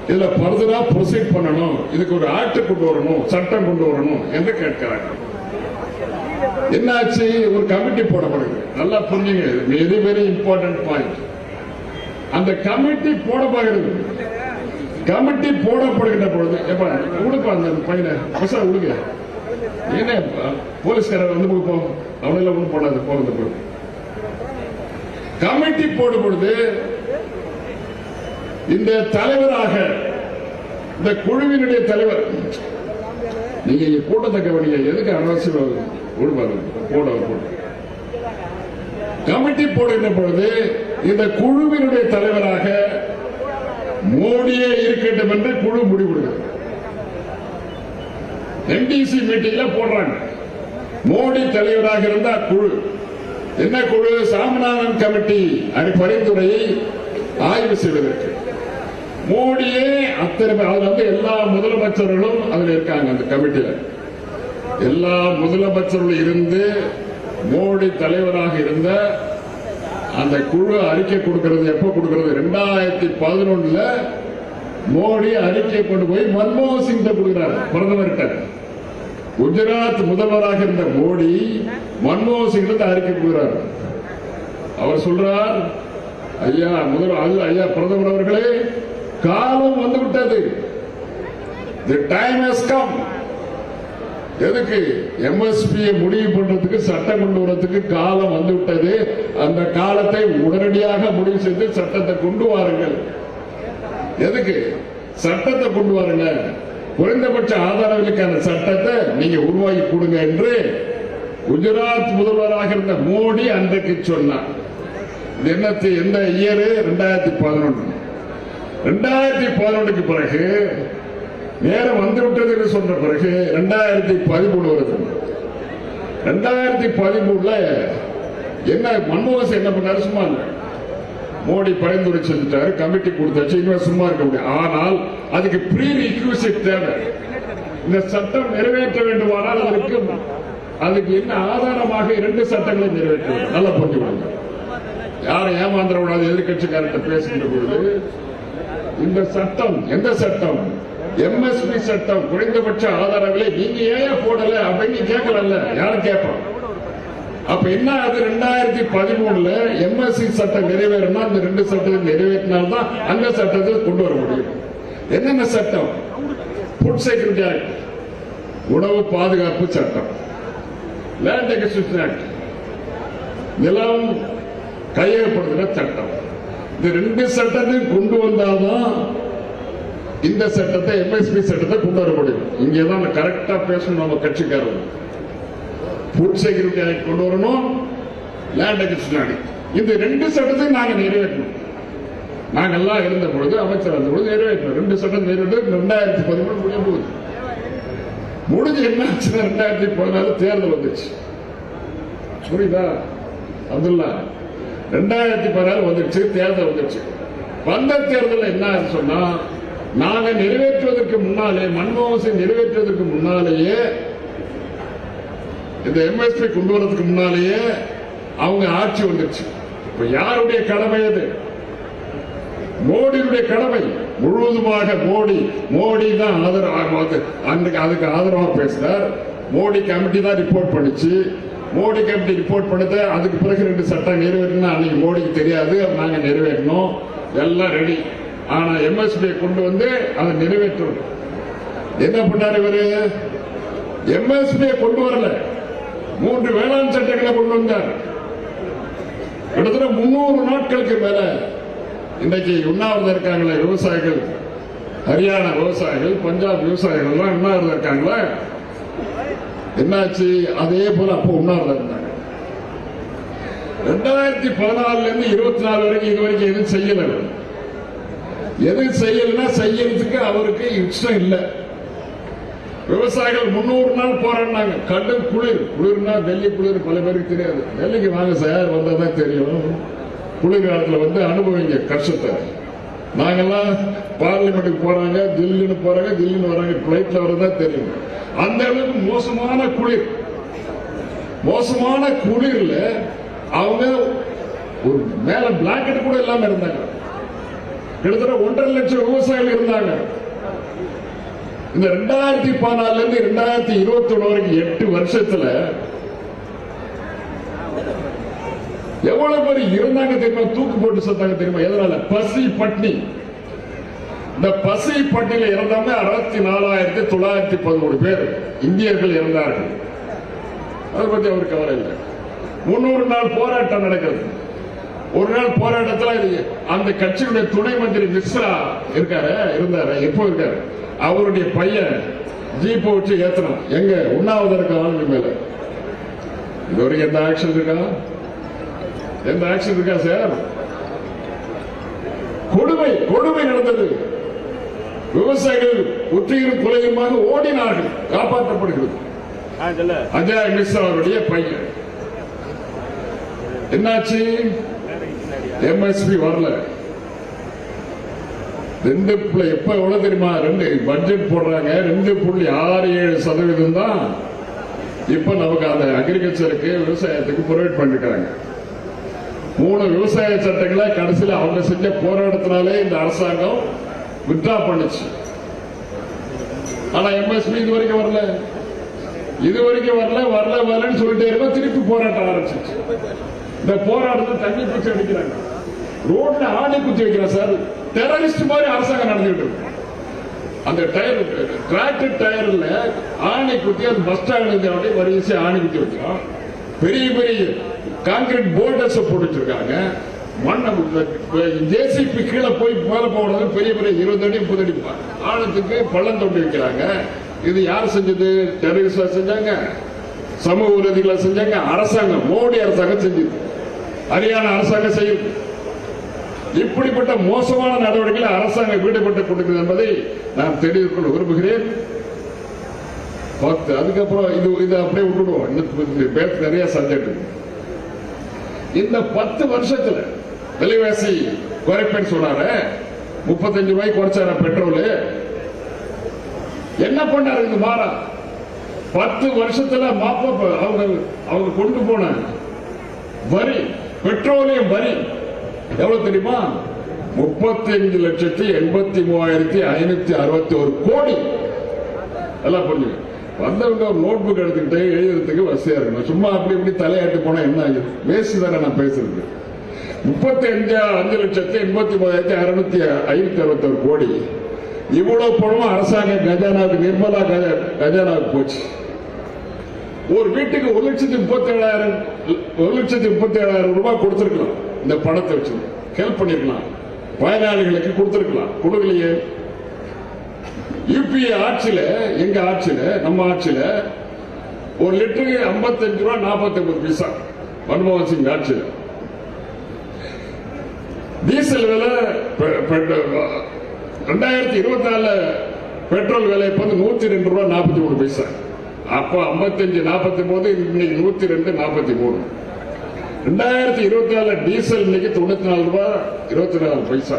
இதுல பர்தரா ப்ரொசீட் பண்ணணும். இதுக்கு ஒரு ஆக்ட் கொண்டு வரணும், சட்டம் கொண்டு வரணும் என்று கேட்கிறாங்க. என்னாச்சு? ஒரு கமிட்டி போடப்படுது. நல்லா புரிஞ்சுங்க, வெரி வெரி இம்பார்ட்டன்ட் பாயிண்ட். அந்த கமிட்டி போடப்படுகிறது. கமிட்டி போடப்படுகின்ற பொழுது உடுப்பா அந்த பையனை உடுங்க, என்ன போலீஸ்காரர் வந்து போகும், அவனெல்லாம் ஒண்ணு போடாது போறது பொழுது கமிட்டி போடும் பொழுது இந்த தலைவராக இந்த குழுவினுடைய தலைவர், நீங்க கூட்டத்தை கவனிங்க, எதுக்கு அவசியம் போட கமிட்டி போடுகின்ற பொழுது இந்த குழுவினுடைய தலைவராக மோடியே இருக்கட்டும் என்று குழு முடிவெடுக்கிறது. எம்டிசி மீட்டிங்ல போடுறாங்க. மோடி தலைவராக இருந்த குழு என்ன குழு? சாமிநாதன் கமிட்டி பரிந்துரையை ஆய்வு செய்வதற்கு மோடியே அத்தனை அதுல வந்து எல்லா முதலமைச்சர்களும் அதுல இருக்காங்க. அந்த கமிட்டியில எல்லா முதலமைச்சர்களும் இருந்து மோடி தலைவராக இருந்த அந்த குழு அறிக்கை கொடுக்கிறது. எப்ப கொடுக்கிறது? 2011 மோடி அறிக்கை கொண்டு போய் மன்மோகன் சிங் கொடுக்கிறார் பிரதமர்கிட்ட. குஜராத் முதல்வராக இருந்த மோடி மன்மோகன் சிங் அறிக்கை கொடுக்கிறார். அவர் சொல்றார், ஐயா ஐயா பிரதமர் அவர்களே, காலம் வந்துவிட்டது. The time has come. எதுக்கு? எம்எஸ்பி முடிவு பண்றதுக்கு, சட்டம் கொண்டு வரதுக்கு காலம் வந்துவிட்டது. அந்த காலத்தை உடனடியாக முடிவு செய்து சட்டத்தை கொண்டு வாருங்கள். எதுக்கு? சட்டத்தை கொண்டு வாருங்க. குறைந்தபட்ச ஆதார விலைக்கான சட்டத்தை நீங்க உருவாக்கி கொடுங்க என்று குஜராத் முதல்வராக இருந்த மோடி அன்றைக்கு சொன்னார். எந்த இயர்? 2011. 2011க்கு பிறகு நேரம் வந்துவிட்டது என்று சொன்ன பிறகு 2013 வருது. 2013 என்ன மன்மோகன் சிங் என்ன பண்ணாரு? சும்மா இல்லை, மோடி பரிந்துரை செஞ்சுட்டாரு, கமிட்டி கொடுத்தாச்சு, இன்னும் சும்மா இருக்க முடியும். ஆனால் அதுக்கு ப்ரீ ரிக்விசிட் தேவை. இந்த சட்டம் நிறைவேற்ற வேண்டுமானால் அதுக்கு என்ன ஆதாரமாக 2 சட்டங்களை நிறைவேற்ற வேண்டும். நல்லா புரிஞ்சுக்கணும், யாரும் ஏமாந்திர கூடாது. எதிர்கட்சிக்காரர்கிட்ட பேசுகின்ற பொழுது இந்த சட்டம் எந்த சட்டம்? எம்எஸ்பி சட்டம், குறைந்தபட்ச ஆதார விலை. நீங்க ஏன் போடல அப்படின்னு கேட்கல, யாரும் கேட்போம். அப்ப என்ன அது? 2013 எம்எஸ்சி சட்டம் நிறைவேறணும். அந்த 2 சட்டத்தை நிறைவேற்றினால்தான் அந்த சட்டத்தை கொண்டு வர முடியும். என்னென்ன சட்டம்? ஃபுட் செக்யூரிட்டி ஆக்ட், உணவு பாதுகாப்பு சட்டம், லேண்ட் அக்விசிஷன் ஆக்ட், நிலம் கையகப்படுத்துற சட்டம். இந்த 2 சட்டத்தையும் கொண்டு வந்தால்தான் இந்த சட்டத்தை எம்எஸ்பி சட்டத்தை கொண்டு வர முடியும். இங்கதான் கரெக்டா பேசணும் நம்ம கட்சிக்காரர். ஃபுட் செக்யூரிட்டி ஆக்ட் கொண்டு வரணும், லேண்ட் அக்விசிஷன் ஆக்ட். இந்த 2 சட்டத்தையும் நாங்க நிறைவேற்றணும். நாங்கெல்லாம் இருந்த பொழுது, அமைச்சர் இருந்த பொழுது நிறைவேற்றணும். 2 சட்டம் நிறைவேற்ற 2013 முடிய போகுது. முடிஞ்சு என்ன ஆச்சுன்னா 2014 தேர்தல் வந்துச்சு. புரியுதா அப்துல்லா? 2014 வந்துச்சு, தேர்தல் வந்துச்சு. வந்த தேர்தல் என்ன சொன்னா, நாங்க நிறைவேற்றுவதற்கு முன்னாலே, மன்மோகன் சிங் நிறைவேற்றுவதற்கு முன்னாலேயே, இந்த எம்எஸ்பி கொண்டு வரதுக்கு முன்னாலேயே அவங்க ஆட்சி வந்துருச்சு. இப்ப யாருடைய கடமை அது? மோடியுடைய கடமை முழுவதுமாக. மோடி தான் அதுக்கு ஆதரவா பேசினார். மோடி கமிட்டி தான் ரிப்போர்ட் பண்ணிச்சு. மோடி கமிட்டி ரிப்போர்ட் பண்ணது. அதுக்கு பிறகு 2 சட்டம் நிறைவேற்றணும். அன்னைக்கு மோடிக்கு தெரியாது, நாங்க நிறைவேற்றணும், எல்லாம் ரெடி. ஆனா எம்எஸ்பி கொண்டு வந்து அதை நிறைவேற்றணும். என்ன பண்ணாரு இவரு? எம்எஸ்பி கொண்டு வரல, 3 வேளாண் சட்டங்களை கொண்டு வந்தார். கிட்டத்தட்ட 300 நாட்களுக்கு மேல இன்றைக்கு உண்ணாவிரதம் இருக்காங்களே விவசாயிகள், ஹரியானா விவசாயிகள், பஞ்சாப் விவசாயிகள் எல்லாம் உண்ணாவிரதம் இருக்காங்களா? என்னாச்சு? அதே போல அப்போ உண்ணாவிரதம் இருந்தாங்க. 2014 இருந்து 24 வரைக்கும் இதுவரைக்கும் எதுவும் செய்யல. எது செய்யலன்னா செய்யறதுக்கு அவருக்கு இஷ்டம் இல்லை. விவசாயிகள் 300 நாள் போராடினாங்க. கடும் குளிர்னா டெல்லி குளிர் பல பேருக்கு தெரியாது. டெல்லிக்கு வாங்க சார், வந்தாதான் தெரியும். குளிர் காலத்துல வந்து அனுபவிங்க கஷ்டத்தை. நாங்கெல்லாம் பார்லிமெண்ட்டுக்கு போறாங்க, தில்லின்னு வராங்க, பிளைட்ல வரதான் தெரியும். அந்த அளவுக்கு மோசமான குளிர்ல அவங்க ஒரு மேல பிளாங்கெட் கூட இல்லாம இருந்தாங்க. கிட்டத்தட்ட 1.5 லட்சம் விவசாயிகள் இருந்தாங்க. இந்த 2014 இருந்து 2021 வரைக்கும் 8 வருஷத்துல எவ்வளவு பேர் இருந்தாங்க தெரியுமா? தூக்கு போட்டு செத்தாங்க தெரியுமா? எதனால? பசி பட்னி. இந்த பசி பட்டியல இறந்தவங்க 64,913 பேர் இந்தியர்கள் இறந்தார்கள். அதை பத்தி அவருக்கு கவலை இல்லை. 300 நாள் போராட்டம் நடக்கிறது. ஒரு நாள் போராட்டத்தில் அந்த கட்சியுடைய துணை மந்திரி மிஸ்ரா இருந்தாரு. எப்போ இருக்காரு? அவருடைய பையன் ஜீப்பை வச்சு ஏத்தணும். எங்க உண்ணாவிரதம் ஆளுங்க மேல இதுவரைக்கும் எந்த ஆக்ஷன் இருக்கா சார்? கொடுமை நடந்தது. விவசாயிகள் ஒற்றையும் குலையுமாக ஓடினார்கள். காப்பாற்றப்படுகிறது. அஜய் மிஸ்ரா அவருடைய பையன். என்னாச்சு? எம்எஸ்பி வரல. எப்ப எவ்வளவு தெரியுமா? பட்ஜெட் போடுறாங்க 2.67% தான் இப்ப நமக்கு அந்த அக்ரிகல்ச்சருக்கு, விவசாயத்துக்கு ப்ரொவைட் பண்ணிருக்காங்க. 3 விவசாய சட்டங்களை கடைசியில் அவங்க செஞ்ச போராட்டத்தினாலே இந்த அரசாங்கம் வித்ட்ரா பண்ணுச்சு. ஆனா எம்எஸ்பி இதுவரைக்கும் வரலன்னு சொல்லிட்டே இருக்க, திருப்பி போராட்டம் ஆரம்பிச்சிச்சு. இந்த போராட்டத்தை தண்ணி பூச்சி அடிக்கிறாங்க, ரோட்ல ஆணி குத்தி வைக்கிறாங்க சார். டெரரிஸ்ட் மாதிரி அரசாங்கம் நடந்துகிட்டு இருக்கு. அந்த டிராக்டர் டயர்ல ஆணி குத்தி அந்த பஸ் ஸ்டாண்ட் வரிசை ஆணி குத்தி வச்சோம். பெரிய கான்கிரீட் போர்டர்ஸ் போட்டு வச்சிருக்காங்க. ஜேசிபி கீழே போய் மேல போடுறது பெரிய 20 அடி 30 அடி ஆழத்துக்கு பள்ளம் தோண்டி வைக்கிறாங்க. இது யார் செஞ்சது? டெரரிஸ்ட் செஞ்சாங்க, சமூக விரோதிகளை செஞ்சாங்க, அரசாங்கம், மோடி அரசாங்கம் செஞ்சது, ஹரியானா அரசாங்கம் செய்யுது. இப்படிப்பட்ட மோசமான நடவடிக்கைகளை அரசாங்கம் ஈடுபட்டுக் கொண்டிருக்கிறது என்பதை நான் தெரிவித்துக் கொள்ள விரும்புகிறேன். அதுக்கப்புறம் இது அப்படியே விட்டுடுவோம். நிறைய சப்ஜெக்ட். இந்த 10 வருஷத்துல விலைவாசி குறைப்பேன்னு சொன்னாரு. 35 ரூபாய்க்கு குறைச்சார பெட்ரோல். என்ன பண்ணாரு? இது மாறா 10 வருஷத்துல அவங்க கொண்டு போன வரி, பெட்ரோலியம் வரி எவ்வளவு தெரியுமா? 35,83,561 கோடி. எல்லாம் புரிஞ்சுங்க. வந்தவங்க ஒரு நோட் புக் எடுத்துக்கிட்டு எழுதுறதுக்கு வசதியா இருக்கணும். சும்மா அப்படி தலையாட்டு போனா என்ன ஆகுது? வேஸ்ட் தானே நான் பேசுறது. 35,83,651 கோடி. இவ்வளவு பணமும் அரசாங்க கஜானாவுக்கு, நிர்மலா கஜானாவுக்கு போச்சு. ஒரு வீட்டுக்கு 1,37,000 ரூபாய் கொடுத்திருக்கலாம். இந்த பணத்தை வச்சு ஹெல்ப் பண்ணிருக்கலாம், பயனாளிகளுக்கு கொடுத்திருக்கலாம், கொடுக்கலையே. யூபிஏ ஆட்சியில, எங்க ஆட்சியில, நம்ம ஆட்சியில ஒரு லிட்டருக்கு 55 ரூபாய் 49 பைசா மன்மோகன் சிங் ஆட்சியில். டீசல் விலை 2024 பெட்ரோல் விலை இப்ப 102 ரூபாய் 43 பைசா. அப்ப 55 49, இன்னைக்கு 102 43. 2024 டீசல் இன்னைக்கு 94 ரூபாய் 24 பைசா.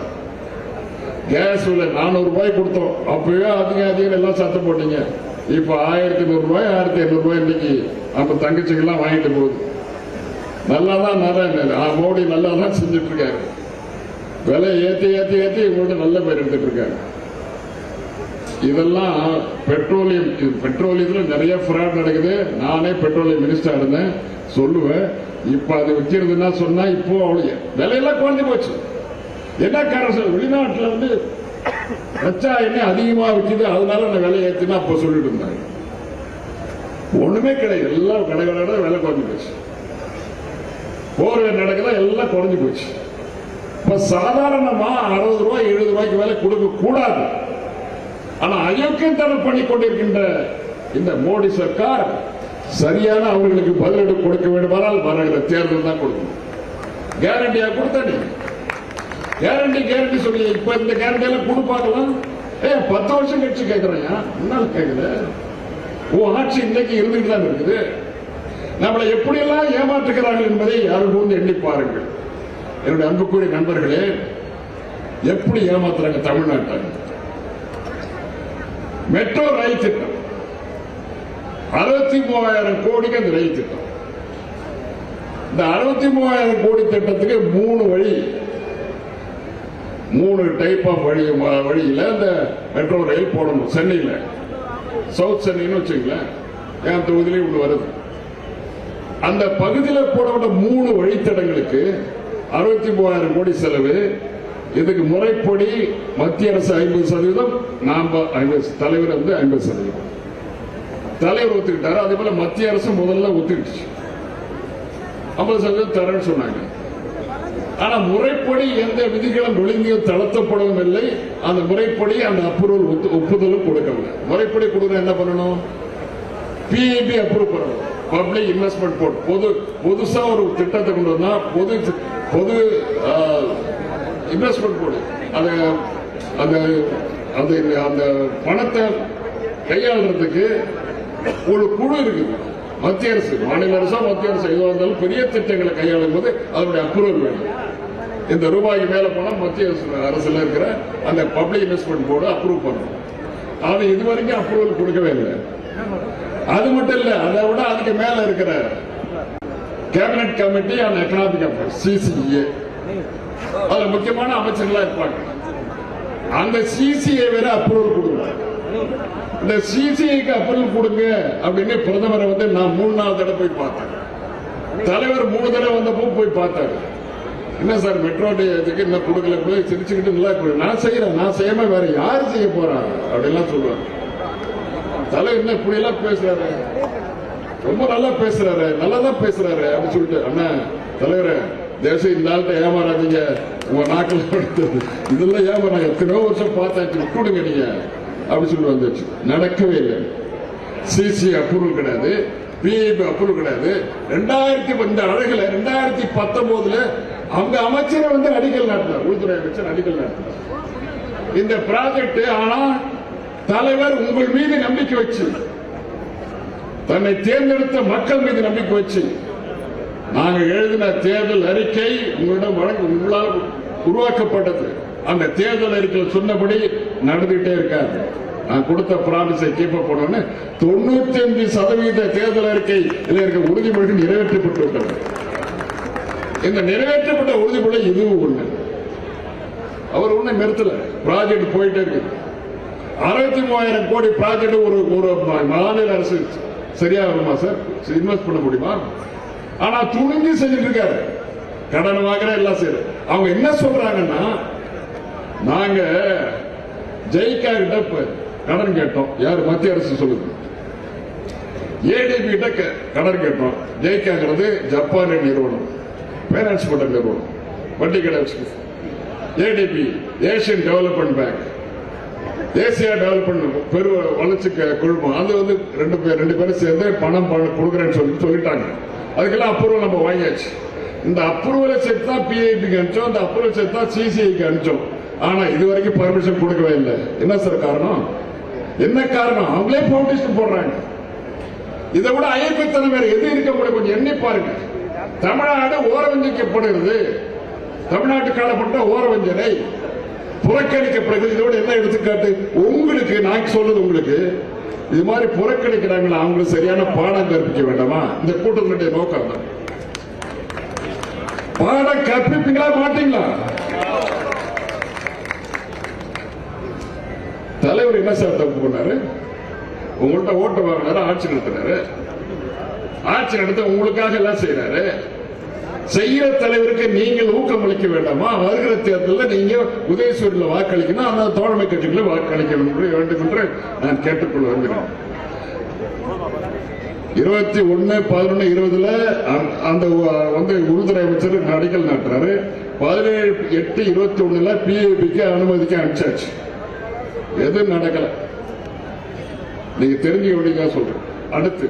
கேஸ் விலை 400 ரூபாய் கொடுத்தோம், அப்பவே அதிகம் எல்லாம் சத்தம் போட்டீங்க. இப்ப 1100 ரூபாய் 1800 ரூபாய் இன்னைக்கு நம்ம தங்கச்சிகள்லாம் வாங்கிட்டு போகுது. நல்லாதான் மோடி நல்லா தான் செஞ்சுட்டு இருக்காரு. விலை ஏத்தி ஏத்தி ஏத்தி இவங்கள்ட்ட நல்ல பேர் எடுத்துட்டு இருக்காரு. இதெல்லாம் பெட்ரோலியத்துல நிறைய ஃப்ராட் நடக்குது. நானே பெட்ரோலியம் மினிஸ்டர் இருந்தேன், சொல்லுவேன். இப்ப அது விற்கிறதுன்னா சொன்னா இப்போ அவ்வளவு விலையெல்லாம் குறைஞ்சு போச்சு. என்ன காரணம்? வெளிநாட்டுல வந்து கச்சா எண்ணெய் அதிகமா விற்குது, அதனால அந்த விலை ஏத்தினா அப்ப சொல்லிட்டு இருந்தாங்க. ஒண்ணுமே கிடையாது, எல்லாம் கடை விலை குறைஞ்சு போச்சு. போர் நடக்குதா, எல்லாம் குறைஞ்சு போச்சு. இப்ப சாதாரணமா 60 ரூபாய் 70 ரூபாய்க்கு வேலை கொடுக்க கூடாது. ஆனா அயோக்கியத்தனம் பண்ணி கொண்டிருக்கின்ற இந்த மோடி சர்க்கார் சரியான அவர்களுக்கு பதிலடி கொடுக்க வேண்டுமானால் வருகிற தேர்தல் தான் கொடுக்கணும். கேரண்டியா கொடுத்தா கேரண்டி சொல்லி இப்ப இந்த கேரண்டி எல்லாம் கொடுப்பாங்களாம். 10 வருஷம் கழிச்சு கேட்கிறேன், முன்னால கேட்குது. உன் ஆட்சி இன்னைக்கு இருந்துட்டு தான் இருக்குது. நம்மளை எப்படியெல்லாம் ஏமாற்றுகிறார்கள் என்பதை யாரும் எண்ணி பாருங்கள். என்னுடைய அன்புக்குரிய நண்பர்களே, எப்படி ஏமாத்துறாங்க தமிழ்நாட்டில். மெட்ரோ ரயில் திட்டம் 63,000 கோடிக்கு அந்த ரயில் திட்டம். இந்த 63,000 கோடி திட்டத்துக்கு 3 வழி, 3 டைப் ஆஃப் வழியில இந்த மெட்ரோ ரயில் போடணும். சென்னையில் சவுத் சென்னைன்னு வச்சுங்களேன், என் தொகுதியிலே ஒன்று வருது. அந்த பகுதியில் போடப்பட்ட 3 வழித்தடங்களுக்கு 63,000 கோடி செலவு. இதுக்கு முறைப்படி மத்திய அரசு 50%, நாம தலைவர் வந்து 50%. தலைவர் ஒத்துக்கிட்டாரு. அதே போல மத்திய அரசு முதல்ல ஒத்துக்கிடுச்சு, 50% தரேன்னு சொன்னாங்க. ஆனா முறைப்படி எந்த விதிகளும் ஒழுங்கியும் தளர்த்தப்படவும் இல்லை. அந்த முறைப்படி அந்த அப்ரூவல் ஒப்புதலும் கொடுக்கவில்லை. முறைப்படி கொடுக்க என்ன பண்ணணும்? பிஇபி அப்ரூவ் பண்ணணும், பப்ளிக் இன்வெஸ்ட்மெண்ட் போர்ட். புதுசா ஒரு திட்டத்தை கொண்டு வந்தா பொது இன்வெஸ்ட்மெண்ட் போர்டு அந்த பணத்தை கையாளுறதுக்கு ஒரு குழு இருக்குது. மத்திய அரசு, மாநில அரசா மத்திய அரசு எதுவாக இருந்தாலும் பெரிய திட்டங்களை கையாளும் போது அதனுடைய அப்ரூவல் வேணும். இந்த ரூபாய்க்கு மேல போனா மத்திய அரசுல இருக்கிற அந்த பப்ளிக் இன்வெஸ்ட்மெண்ட் போர்டு அப்ரூவ் பண்ணணும். அது இதுவரைக்கும் அப்ரூவல் கொடுக்கவே இல்லை. அது மட்டும் இல்ல, அதை விட அதுக்கு மேல இருக்கிற cabinet committee on economic affairs, CCA, அதுல முக்கியமான அமைச்சர்களா இருப்பாங்க. அந்த CCA வேற அப்ரூவல் கொடுங்க. இந்த CCAக்கு அப்ரூவல் கொடுங்க அப்படின்னு பிரதமரை வந்து நான் 3-4 தடவை போய் பார்த்தேன். தலைவர் 3 தடவை வந்தப்போ போய் பார்த்தாரு. என்ன சார் மெட்ரோ இதுக்கு என்ன கொடுக்கல, சிரிச்சுக்கிட்டு நல்லா நான் செய்யறேன், நான் செய்யாம வேற யாரு செய்ய போறாங்க அப்படின்லாம் சொல்லுவாங்க. தலைவர் என்ன இப்படி எல்லாம் பேசுறாரு, ரொம்ப நல்லா பேசுறாரு, நல்லாதான் பேசுறாரு அப்படின்னு சொல்லிட்டு, அண்ணா தலைவரை தேசம் இந்த ஆள்கிட்ட ஏமாறாதீங்க, உங்க நாக்கில் இதெல்லாம் ஏமாறா, எத்தனையோ வருஷம் பார்த்தாச்சு, விட்டுடுங்க நீங்க அப்படின்னு சொல்லி வந்துச்சு. நடக்கவே இல்லை. CCA அப்ரூவல் கிடையாது, பிஏபி அப்ரூவல் கிடையாது. இந்த அழகுல 2019 அவங்க அமைச்சரை வந்து அடிக்கல் நாட்டினார், உள்துறை அமைச்சர் அடிக்கல் நாட்டினார் இந்த ப்ராஜெக்ட். ஆனா தலைவர் உங்கள் மீது நம்பிக்கை வச்சு, தன்னை தேர்ந்தெடுத்த மக்கள் மீது நம்பிக்கை வச்சு, நாங்கள் எழுதின தேர்தல் அறிக்கை உங்களிடம் உங்களால் உருவாக்கப்பட்டது, அந்த தேர்தல் அறிக்கையில் சொன்னபடி நடந்துகிட்டே இருக்காரு. நான் கொடுத்த பிராமிஸை கீப் அப் பண்ணணும்னு 95% தேர்தல் அறிக்கை இருக்க உறுதிமொழிகள் நிறைவேற்றப்பட்டு விட்டது. இந்த நிறைவேற்றப்பட்ட உறுதிமொழி இதுவும் ஒண்ணு. அவர் ஒண்ணு நிறுத்தல, ப்ராஜெக்ட் போயிட்டே இருக்கு. 63,000 கோடி ப்ராஜெக்ட் ஒரு மாநில அரசு சரியா வருமா சார்? இன்வெஸ்ட் பண்ண முடியுமா? ஆனா துணிஞ்சு செஞ்சுட்டு இருக்காரு, கடன் வாங்குற எல்லாம் சரி. அவங்க என்ன சொல்றாங்கன்னா, நாங்க ஜெயிக்கா கிட்ட கடன் கேட்டோம். யாரு? மத்திய அரசு சொல்லுது. ADB கிட்ட கடன் கேட்டோம். ஜெயிக்காங்கிறது ஜப்பானிய நிறுவனம், பைனான்ஸ் பண்ற நிறுவனம். வட்டி கடை வச்சு ஏடிபி ஏசியன் டெவலப்மெண்ட் பேங்க் தேசிய டெவலப்மெண்ட் பெரு வளர்ச்சி குழுமம் அது வந்து ரெண்டு பேரும் சேர்ந்து பணம் கொடுக்குறேன்னு சொல்லிட்டாங்க. அதுக்கெல்லாம் அப்ரூவல் நம்ம வாங்கியாச்சு. இந்த அப்ரூவலை சேர்த்து தான் பிஐபிக்கு அனுப்பிச்சோம், இந்த அப்ரூவல் சேர்த்து தான் சிசிஐக்கு அனுப்பிச்சோம். ஆனா இது வரைக்கும் பர்மிஷன் கொடுக்கவே இல்லை. என்ன சார் காரணம்? என்ன காரணம்? அவங்களே பவுண்டேஷன் போடுறாங்க. இதை விட அயக்கத்தனம் வேற எது இருக்க முடியும்? கொஞ்சம் எண்ணி பாருங்க. தமிழ்நாடு ஓரவஞ்சிக்கப்படுகிறது. தமிழ்நாட்டு காலப்பட்ட ஓரவஞ்சனை புறக்கணிக்கப்படுகிறது. இதோட என்ன எடுத்துக்காட்டு? உங்களுக்கு நான் சொல்றது, உங்களுக்கு இது மாதிரி புறக்கணிக்கிறாங்களா, அவங்களுக்கு சரியான பாடம் கற்பிக்க வேண்டாமா? இந்த கூட்டத்தினுடைய நோக்கம் தான். பாடம் கற்பிப்பீங்களா மாட்டீங்களா? தலைவர் என்ன சார் தப்பு பண்ணாரு? உங்கள்கிட்ட ஓட்டு வாங்கினாரு, ஆட்சி நடத்தினாரு. ஆட்சி நடத்த உங்களுக்காக எல்லாம் செய்யறாரு. செய்யற தலைவருக்கு நீங்கள் ஊக்கம் அளிக்க வேண்டாமா? வருகிற தேர்தலில் நீங்க உதயசூரில் வாக்களிக்கணும், அந்த தோழமை கட்சிகளை வாக்களிக்க வேண்டும் என்று நான் கேட்டுக்கொள்ள வருகிறேன். 21/11/20 அந்த வந்து உள்துறை அமைச்சர் அடிக்கல் நாட்டுறாரு. 17/8/21 பிஏபிக்கு அனுமதிக்க அனுப்பிச்சாச்சு. எதுவும் நடக்கல. நீங்க தெரிஞ்சு வேண்டிய சொல்றேன். அடுத்து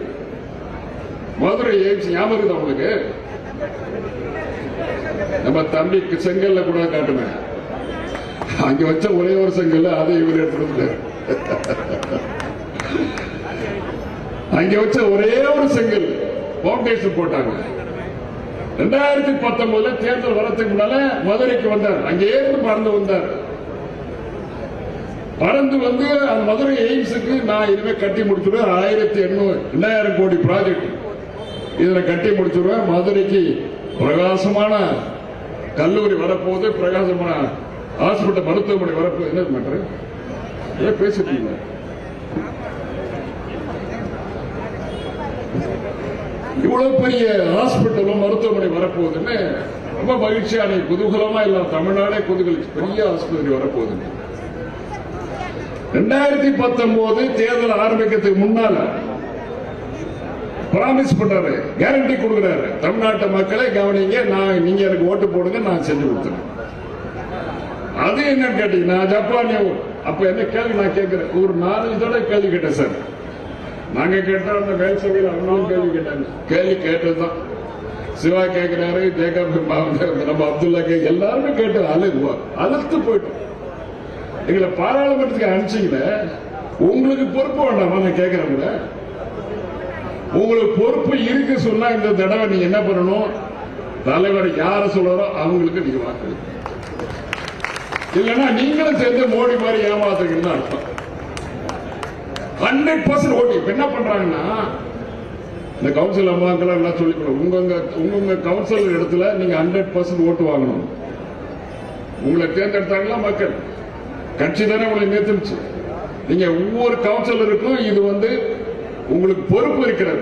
மதுரை எய்ம்ஸ் ஞாபகம் உங்களுக்கு? நம்ம தம்பிக்கு செங்கல்ல கூட காட்டுமே, அங்க வச்ச ஒரே ஒரு செங்கல்ல அதை இவர் எடுத்து அங்க வச்ச ஒரே ஒரு செங்கல் பவுண்டேஷன் போட்டாங்க. 2019 தேர்தல் வரதுக்கு முன்னால மதுரைக்கு வந்தார். அங்கே இருந்து பறந்து வந்தார். பறந்து வந்து அந்த மதுரை எய்ம்ஸுக்கு நான் இனிமே கட்டி முடிச்சுடுவேன். 1800 கோடி ப்ராஜெக்ட் இதுல கட்டி முடிச்சுடுவேன். மதுரைக்கு பிரகாசமான கல்லூரி வரப்போது, பிரகாசமான ஹாஸ்பிட்டல் மருத்துவமனை வரப்போது. என்ன மேட்டர் பேசிட்டு இவ்வளவு பெரிய ஹாஸ்பிட்டலும் மருத்துவமனை வரப்போகுதுன்னு ரொம்ப மகிழ்ச்சியான குதூகலமா இல்ல தமிழ்நாடே குதூகலிச்சு. பெரிய ஆஸ்பத்திரி வரப்போகுது. 2019 தேர்தல் ஆரம்பிக்கிறதுக்கு முன்னால பிராமிஸ் பண்றாரு, கேரண்டி கொடுக்கிறாரு. தமிழ்நாட்டு மக்களை கவனிங்க, நான் நீங்க எனக்கு ஓட்டு போடுங்க, நான் செஞ்சு கொடுத்துறேன். அது என்னன்னு கேட்டீங்கன்னா ஜப்பானிய அப்ப என்ன கேள்வி நான் கேட்கிறேன். ஒரு 4 தடவை கேள்வி கேட்டேன் சார். நாங்க கேட்டோம், அந்த மேல் சபையில் அவங்களும் கேள்வி கேட்டாங்க. கேள்வி கேட்டதுதான். சிவா கேட்கிறாரு, நம்ம அப்துல்லா எல்லாருமே கேட்டு அழுத்து போயிட்டோம். எங்களை பாராளுமன்றத்துக்கு அனுப்பிச்சீங்களே, உங்களுக்கு பொறுப்பு வேண்டாமா? நான் கேட்கிறேன், உங்களுக்கு பொறுப்பு இருக்கு சொன்னா இந்த தடவை நீங்க என்ன பண்ணணும்? தலைவர் யார சொல்றாரோ அவங்களுக்கு நீங்க வாக்களிக்கணும். இல்லைன்னா நீங்களும் சேர்ந்து மோடி மாதிரி ஏமாத்துறீங்கன்னு அர்த்தம். 100% ஓட்டு. இப்ப என்ன பண்றாங்கன்னா, இந்த கவுன்சில் அம்மாக்கள் எல்லாம் சொல்லிக்கணும், உங்க கவுன்சிலர் இடத்துல நீங்க 100% ஓட்டு வாங்கணும். உங்களை தேர்ந்தெடுத்தாங்களா மக்கள்? கட்சி தானே உங்களை நேர்த்துச்சு. நீங்க ஒவ்வொரு கவுன்சிலருக்கும் இது வந்து உங்களுக்கு பொறுப்பு இருக்கிறது.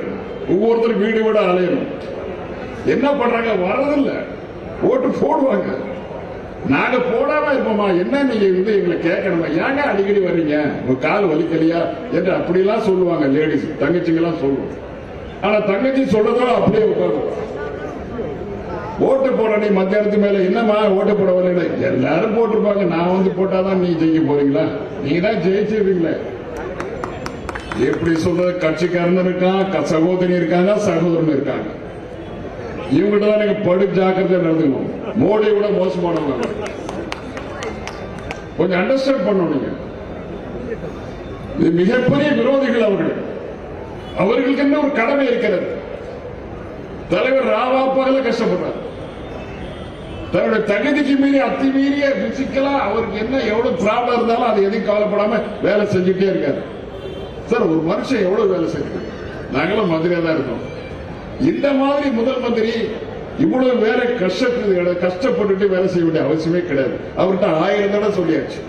ஒவ்வொருத்தரும் வீடு விட அலையணும். என்ன பண்றாங்க? வரதில்லை, ஓட்டு போடுவாங்க. நாங்க போடாம இருப்போமா? என்ன நீங்க வந்து எங்களை கேட்கணுமா? ஏங்க அடிக்கடி வர்றீங்க, உங்க கால் வலிக்கலையா என்று அப்படிலாம் சொல்லுவாங்க லேடிஸ், தங்கச்சிங்கெல்லாம் சொல்லுவோம். ஆனா தங்கச்சி சொல்றதோ அப்படியே உட்காந்து ஓட்டு போட. நீ மத்தியானத்துக்கு மேல என்னமா ஓட்டு போட வரல? எல்லாரும் போட்டிருப்பாங்க, நான் வந்து போட்டாதான் நீ ஜெயிக்க போறீங்களா? நீங்க தான் ஜெயிச்சிருவீங்களே. எப்படி சொல்றது? கட்சிக்காரன் இருக்கான், சகோதரி இருக்காங்க, சகோதரன் இருக்காங்க. இவங்கிட்ட தான் நீங்க படு ஜாக்கிரதையா நடந்துக்கணும். மோடி கூட மோசமானவங்க. கொஞ்சம் அண்டர்ஸ்டாண்ட் பண்ணணும். நீங்க இது மிகப்பெரிய விரோதிகள் அவர்கள். அவர்களுக்கு என்ன ஒரு கடமை இருக்கிறது. தலைவர் ராவாப்பாக கஷ்டப்படுறார். தன்னுடைய தகுதிக்கு மீறி அத்துமீறிய பிசிக்கலா அவருக்கு என்ன எவ்வளவு ப்ராப்ளம் இருந்தாலும் அதை எதையும் கவலைப்படாம வேலை செஞ்சுட்டே இருக்காரு. சார், ஒரு மனுஷன் எவ்வளவு வேலை செய்யறது? நாங்களும் மந்திரியா தான் இருக்கோம். இந்த மாதிரி முதல் மந்திரி இவ்வளவு வேலை கஷ்டப்பட்டுட்டு வேலை செய்ய வேண்டிய அவசியமே கிடையாது. அவர்கிட்ட 1000 தடவை சொல்லியாச்சு,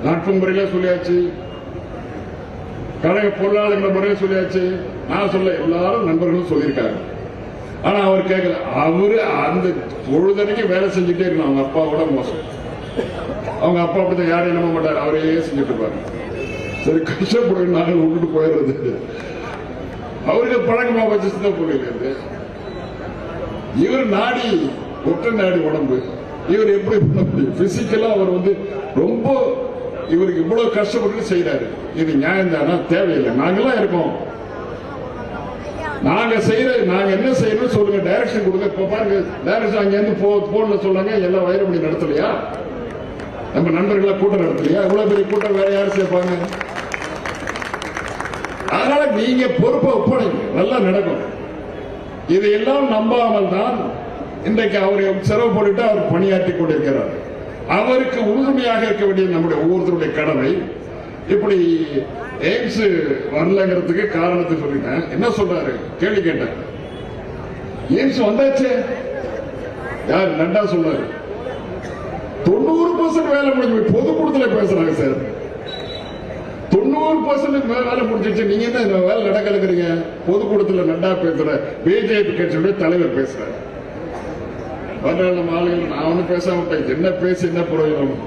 நட்பு முறையில சொல்லியாச்சு, கழக பொருளாளர்கள் முறையில் சொல்லியாச்சு. நான் சொல்ல எல்லாரும் நண்பர்களும் சொல்லியிருக்காங்க. ஆனா அவர் கேட்கல. அவரு அந்த பொழுதனைக்கு வேலை செஞ்சுட்டே இருக்கணும். அவங்க அப்பாவோட மோசம். அவங்க அப்பா அப்படித்தான், யாரையும் நம்ப மாட்டார், அவரையே செஞ்சுட்டு இருப்பாரு. சரி, கஷ்டப்படுற நாங்கள் விட்டுட்டு போயிடுறது. அவருக்கு பழக்கமா வச்சு சின்ன பொருள் இவர் நாடி ஒற்றை நாடி உடம்பு. இவர் எப்படி பண்ண முடியும்? பிசிக்கலா அவர் ரொம்ப இவருக்கு இவ்வளவு கஷ்டப்பட்டு செய்யறாரு. இது நியாயம் தானா? தேவையில்லை. நாங்கெல்லாம் இருக்கோம், நாங்க என்ன செய்யணும் சொல்லுங்க, டைரக்ஷன் கொடுங்க. இப்ப பாருங்க, டைரக்ஷன் அங்க இருந்து போன்ல சொல்றாங்க, எல்லாம் வைரமணி நடத்தலையா? நம்ம நண்பர்கள கூட்டம் நடத்தலையா? இவ்வளவு பெரிய கூட்டம் வேற யாரும் சேர்ப்பாங்க? அதனால நீங்க பொறுப்பை ஒப்படைங்க, நல்லா நடக்கும். இதையெல்லாம் நம்பாமல் தான் இன்றைக்கு அவரை செலவு போட்டு அவர் பணியாற்றி கொண்டிருக்கிறார். அவருக்கு உறுதுணையாக இருக்க வேண்டிய நம்முடைய ஒவ்வொருத்தருடைய கடமை. இப்படி எய்ம்ஸ் வரலங்கிறதுக்கு காரணத்தை சொல்லிட்டேன். என்ன சொல்றாரு? கேள்வி கேட்டேன். எய்ம்ஸ் வந்தாச்சு, யார்? நட்டா சொல்றாரு 90% வேலை முடிஞ்சு. பொதுக்கூட்டத்துல பேசுறாங்க சார், 90% வேலை முடிஞ்சிச்சு. நீங்க என்ன வேலை நடக்கலுங்கிறீங்க? பொதுக்கூட்டத்தில் நட்டா பேசுற, பிஜேபி கட்சியுடைய தலைவர் பேசுறாரு. நம்ம ஆளுகள் நான் ஒண்ணு பேசாம என்ன பேசி என்ன பிரயோஜனம்?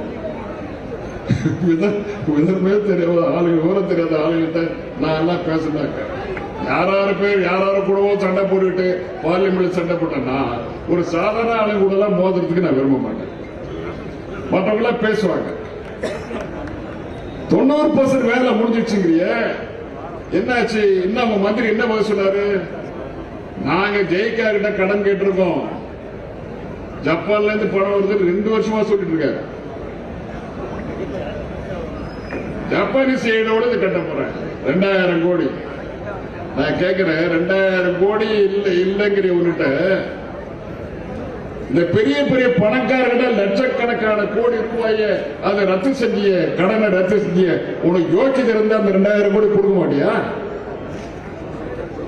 விதமே தெரியாத ஆளுங்க, விவரம் தெரியாத ஆளுகிட்ட நான் எல்லாம் பேசினாங்க. யாராரு பேர் யாராரு கூடவோ சண்டை போட்டுக்கிட்டு பார்லிமெண்ட் சண்டை போட்டேன்னா ஒரு சாதாரண ஆளுங்க கூட எல்லாம் மோதுறதுக்கு நான் விரும்ப மாட்டேன். மற்றவங்க எல்லாம் பேசுவாங்க. 90% வேலை முடிஞ்சிச்சுங்கிறிய, என்னாச்சு? இன்னும் மந்திரி என்ன பதில் சொன்னாரு? நாங்க ஜெயிக்கார்கிட்ட கடன் கேட்டிருக்கோம், ஜப்பான்ல இருந்து பணம் வருது 2 வருஷமா சொல்லிட்டு இருக்காரு. ஜப்பானீஸ் எய்டோட இது கட்ட போறேன் 2000 கோடி. நான் கேட்கிறேன், 2000 கோடி இல்லைங்கிற உன்னிட்ட இந்த பெரிய பெரிய பணக்காரர்கிட்ட லட்சக்கணக்கான கோடி ரூபாய அதை ரத்து செஞ்சிய, கடனை ரத்து செஞ்சிய, உனக்கு யோசிச்சு இருந்தா அந்த 2000 கோடி கொடுக்க மாட்டியா?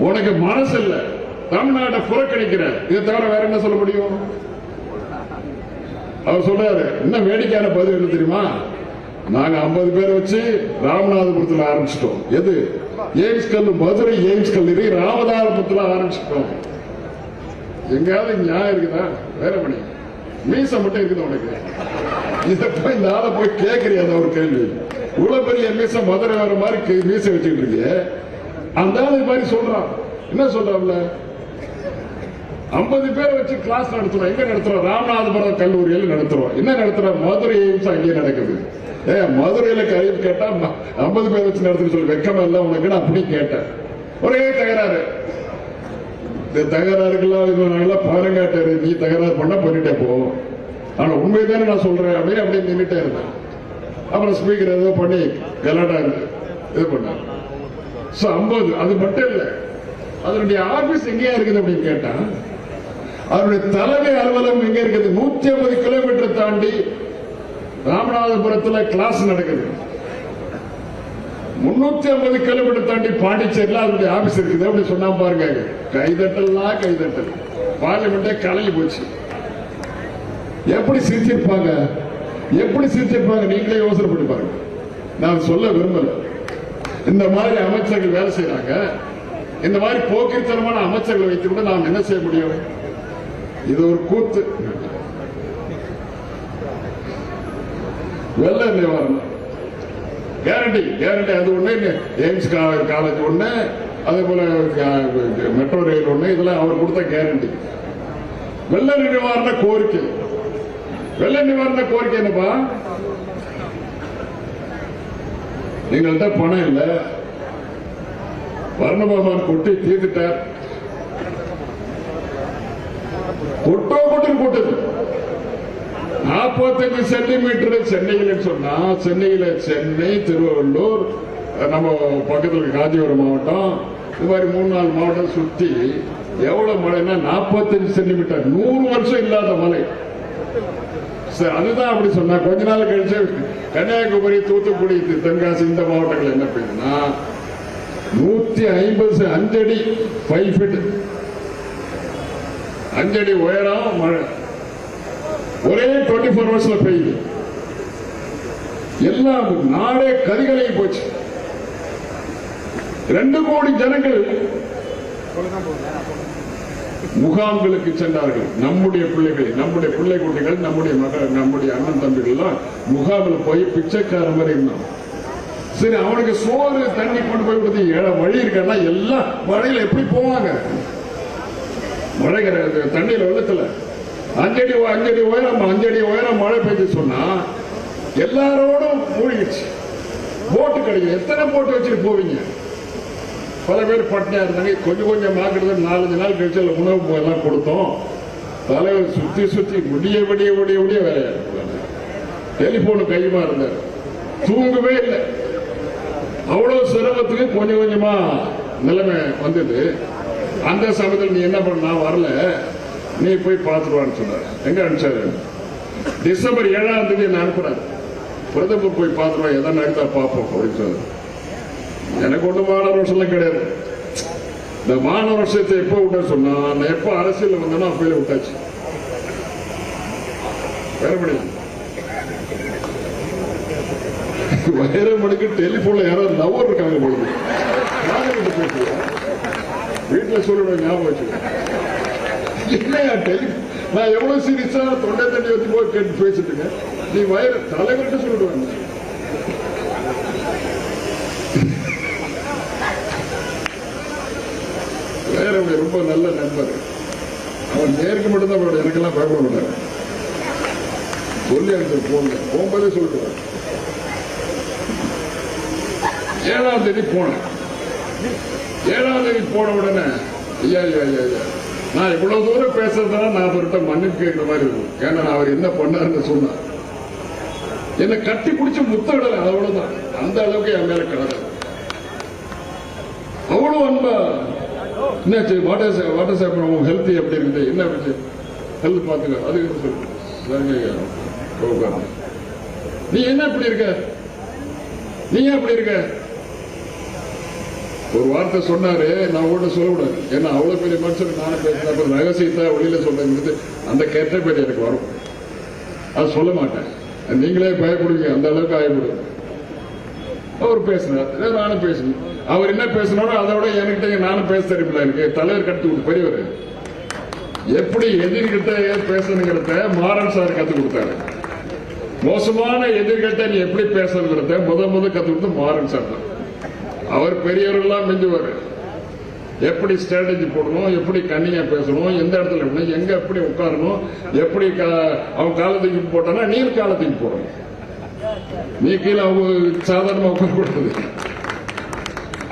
உனக்கு மனசு இல்ல, தமிழ்நாட்டை புறக்கணிக்கிற. இதை தவிர வேற என்ன சொல்ல முடியும்? அவர் சொல்றாரு, இன்னும் வேடிக்கையான பதிவு என்ன தெரியுமா? நாங்க 50 பேர் வச்சு ராமநாதபுரத்தில் ஆரம்பிச்சிட்டோம். எது? எய்ம்ஸ் கல், மதுரை எய்ம்ஸ் கல்லூரி ராமநாதபுரத்தில் ஆரம்பிச்சிட்டோம். எங்காவது நியாயம் இருக்குதா? வேற பண்ணி மீச மட்டும் இருக்குது உனக்கு. இதை போய் இந்த ஆளை போய் கேட்கறியா? ஒரு கேள்வி. இவ்வளவு பெரிய மீச மதுரை வர மாதிரி மீச வச்சுக்கிட்டு இருக்கு. அந்த ஆளு மாதிரி சொல்றான். என்ன சொல்றான்ல? 50 பேர் வச்சு கிளாஸ் நடத்துறோம். எங்க நடத்துறோம்? ராமநாதபுரம் கல்லூரியில் நடத்துறோம். என்ன நடத்துறோம்? மதுரை எய்ம்ஸ் அங்கேயே நடக்குது. மதுரையில கல்வி கேட்டா 50 பேர் வச்சு நடத்துன்னு சொல்லி வெக்கமா இல்ல உனக்கு? அப்படி கேட்டேன். ஒரே தகராறு. இந்த தகராறுக்கெல்லாம் பாருங்காட்டாரு, நீ தகராறு பண்ண பண்ணிட்டே போ, ஆனா உண்மைதானே நான் சொல்றேன் அப்படின்னு அப்படியே நின்றுட்டே இருந்தேன். அப்புறம் ஸ்பீக்கர் ஏதோ பண்ணி கலாட்டா இது பண்ணார். 50 அது மட்டும் இல்ல, அதனுடைய ஆபீஸ் எங்கேயா இருக்குது அப்படின்னு கேட்டா, அதனுடைய தலைமை அலுவலகம் எங்க இருக்குது? 150 கிலோமீட்டர் தாண்டி ராமநாதபுரத்தில் கிளாஸ் நடக்குது. 350 கிலோமீட்டர் தாண்டி பாண்டிச்சேரியில் அதனுடைய ஆபீஸ் இருக்குது. அப்படி சொன்னா பாருங்க, கைதட்டல்லாம் கைதட்டல். பார்லிமெண்டே கலங்கி போச்சு. எப்படி சிரிச்சிருப்பாங்க, எப்படி சிரிச்சிருப்பாங்க? நீங்களே யோசனை பண்ணி பாருங்க. நான் சொல்ல விரும்பல. இந்த மாதிரி அமைச்சர்கள் வேலை செய்யறாங்க. இந்த மாதிரி போக்கிரித்தனமான அமைச்சர்களை வைத்து கூட நாம் என்ன செய்ய முடியும்? இது ஒரு கூத்து. வெள்ள நிவாரணம் கேரண்டி, கேரண்டி அது ஒண்ணு, எய்ம்ஸ் காலேஜ் ஒண்ணு, அதே போல மெட்ரோ ரயில் ஒண்ணு, இதெல்லாம் அவர் கொடுத்த கேரண்டி. வெள்ள நிவாரண கோரிக்கை, வெள்ள நிவாரண கோரிக்கை என்னப்பா? எங்கள்கிட்ட பணம் இல்ல, வர்ணபகவான் கொட்டி தீர்த்துட்டார். கொட்டோ கொட்டு கொட்டுது. 45 சென்டிமீட்டர் சென்னையில் சொன்னா, சென்னையில சென்னை, திருவள்ளூர், நம்ம பக்கத்தில் காஞ்சிபுரம் மாவட்டம், இது மாதிரி 3-4 மாவட்டம் சுத்தி எவ்வளவு மழைன்னா 45 சென்டிமீட்டர். 100 வருஷம் இல்லாத மழை. அதுதான் அப்படி சொன்னா. கொஞ்ச நாள் கழிச்சு கன்னியாகுமரி, தூத்துக்குடி, தென்காசி இந்த மாவட்டங்கள் என்ன பெய்யுதுன்னா 150 5 அடி 5 ஃபீட், 5 அடி உயரம் மழை ஒரே 24 ஹவர்ஸ்ல பெய்யுது. எல்லாம் நாடே கதிகளை போச்சு. 2 கோடி ஜனங்கள் முகாம்களுக்கு சென்றார்கள். நம்முடைய பிள்ளைகள், நம்முடைய பிள்ளை குட்டிகள், நம்முடைய மகள், நம்முடைய அண்ணன் தம்பிகள் எல்லாம் முகாமில் போய் பிச்சைக்கார மாதிரி இருந்தான். சரி, அவனுக்கு சோறு தண்ணி கொண்டு போய் கொடுத்து வழி இருக்கா? எல்லாம் மழையில எப்படி போவாங்க? மழை தண்ணியில வெள்ளத்துல 5 அடி உயரம் மழை பெய்து சொன்னா எல்லாரோடும் மூழ்கிடுச்சு. போட்டு கிடைக்கும். எத்தனை போட்டு வச்சுட்டு போவீங்க? பல பேர் பட்டினியா இருந்தாங்க. கொஞ்சம் கொஞ்சம் மாக்கிறது 4-5 நாள் கழிச்சு உணவு எல்லாம் கொடுத்தோம். தலைவர் சுத்தி விடிய வேலையா டெலிபோனு கையுமா இருந்தார். தூங்கவே இல்லை. அவ்வளவு சிரமத்துக்கு கொஞ்சம் கொஞ்சமா நிலைமை வந்தது. அந்த சமயத்தில் நீ என்ன பண்ண, வரல, நீ போய் பார்த்துருவான்னு சொன்னார். எங்க அனுப்பிச்சாரு? டிசம்பர் 7ஆம் தேதி என்ன அனுப்புறாரு. பிரதமர் போய் பார்த்துருவா, எதாவது நடத்தா பார்ப்போம் அப்படின்னு சொன்னார். எனக்கு ஒன்றும் மாணவர் வருஷம்லாம் கிடையாது. இந்த மாணவர் வருஷத்தை எப்போ விட்ட சொன்னா, நான் எப்போ அரசியல் வந்தேன்னா அப்பயில விட்டாச்சு. வேறபடி வைரமணிக்கு டெலிபோன்ல யாராவது லவர் இருக்காங்க பொழுது வீட்டுல சொல்லுவேன், ஞாபகம் வச்சு. இல்லையா நான் எவ்வளவு சீரியஸா தொண்டை தண்ணி வச்சு போய் கேட்டு பேசிட்டு இருக்கேன். நீ தலைவர்கிட்ட சொல்லிடுவாங்க. வேற ரொம்ப நல்ல நண்பர். அவன் நேருக்கு மட்டும்தான் எனக்கெல்லாம் பயப்பட மாட்டாங்க. சொல்லி எனக்கு போகும்போதே சொல்லிடுவாங்க. 7ஆம் தேதி போனேன். 7ஆம் தேதி போன உடனே ஐயா நான் இவ்வளவு தூரம் பேசுறதுனா நான் அவர்கிட்ட மன்னிப்பு கேட்கிற மாதிரி இருக்கும். ஏன்னா அவர் என்ன பண்ணாருன்னு சொன்னார். என்னை கட்டி பிடிச்சி முத்தவிடல, அவ்வளவுதான். அந்த அளவுக்கு என் மேல கிடக்கு. அவ்வளவு அன்பா. என்னாச்சு? வாட்டர் சாப்பிடும் ஹெல்த் எப்படி இருக்குது? என்ன ஹெல்த் பார்த்துக்க. அதுக்கு சொல்லு. நீ என்ன இப்படி இருக்க? நீ எப்படி இருக்க? ஒரு வார்த்தை சொன்னாரு. நான் கூட சொல்லக்கூடாது. ஏன்னா அவ்வளவு பெரிய மனுஷன் நானும் பேசுறேன். ரகசியத்தை வெளியில சொல்றது அந்த கெட்ட பேர் எனக்கு வரும். அது சொல்ல மாட்டேன். நீங்களே பயப்படுவீங்க. அந்த அளவுக்கு ஆயப்படுது. அவர் பேசினார், நானும் பேசணும். அவர் என்ன பேசினாரோ அதை விட என்கிட்ட நானும் பேச தெரியுமில்ல. எனக்கு தலைவர் கற்றுக் கொடுத்து பெரியவர் எப்படி எதிர்கிட்ட பேசணுங்கிறத மாறன் சார் கற்றுக் கொடுத்தாரு. மோசமான எதிர்கிட்ட நீ எப்படி பேசணுங்கிறத முதல் கற்றுக் கொடுத்து மாறன் சார் தான். அவர் பெரியவர்கள்லாம் மிஞ்சுவார். எப்படி ஸ்ட்ராட்டஜி போடணும், எப்படி கண்ணியா பேசணும், எந்த இடத்துல இருக்கணும், எங்க எப்படி உட்காரணும், எப்படி அவன் காலத்துக்கு போட்டானா நீர் காலத்துக்கு போடணும். நீ கீழே அவங்க சாதாரணமா உட்கார கூடாது.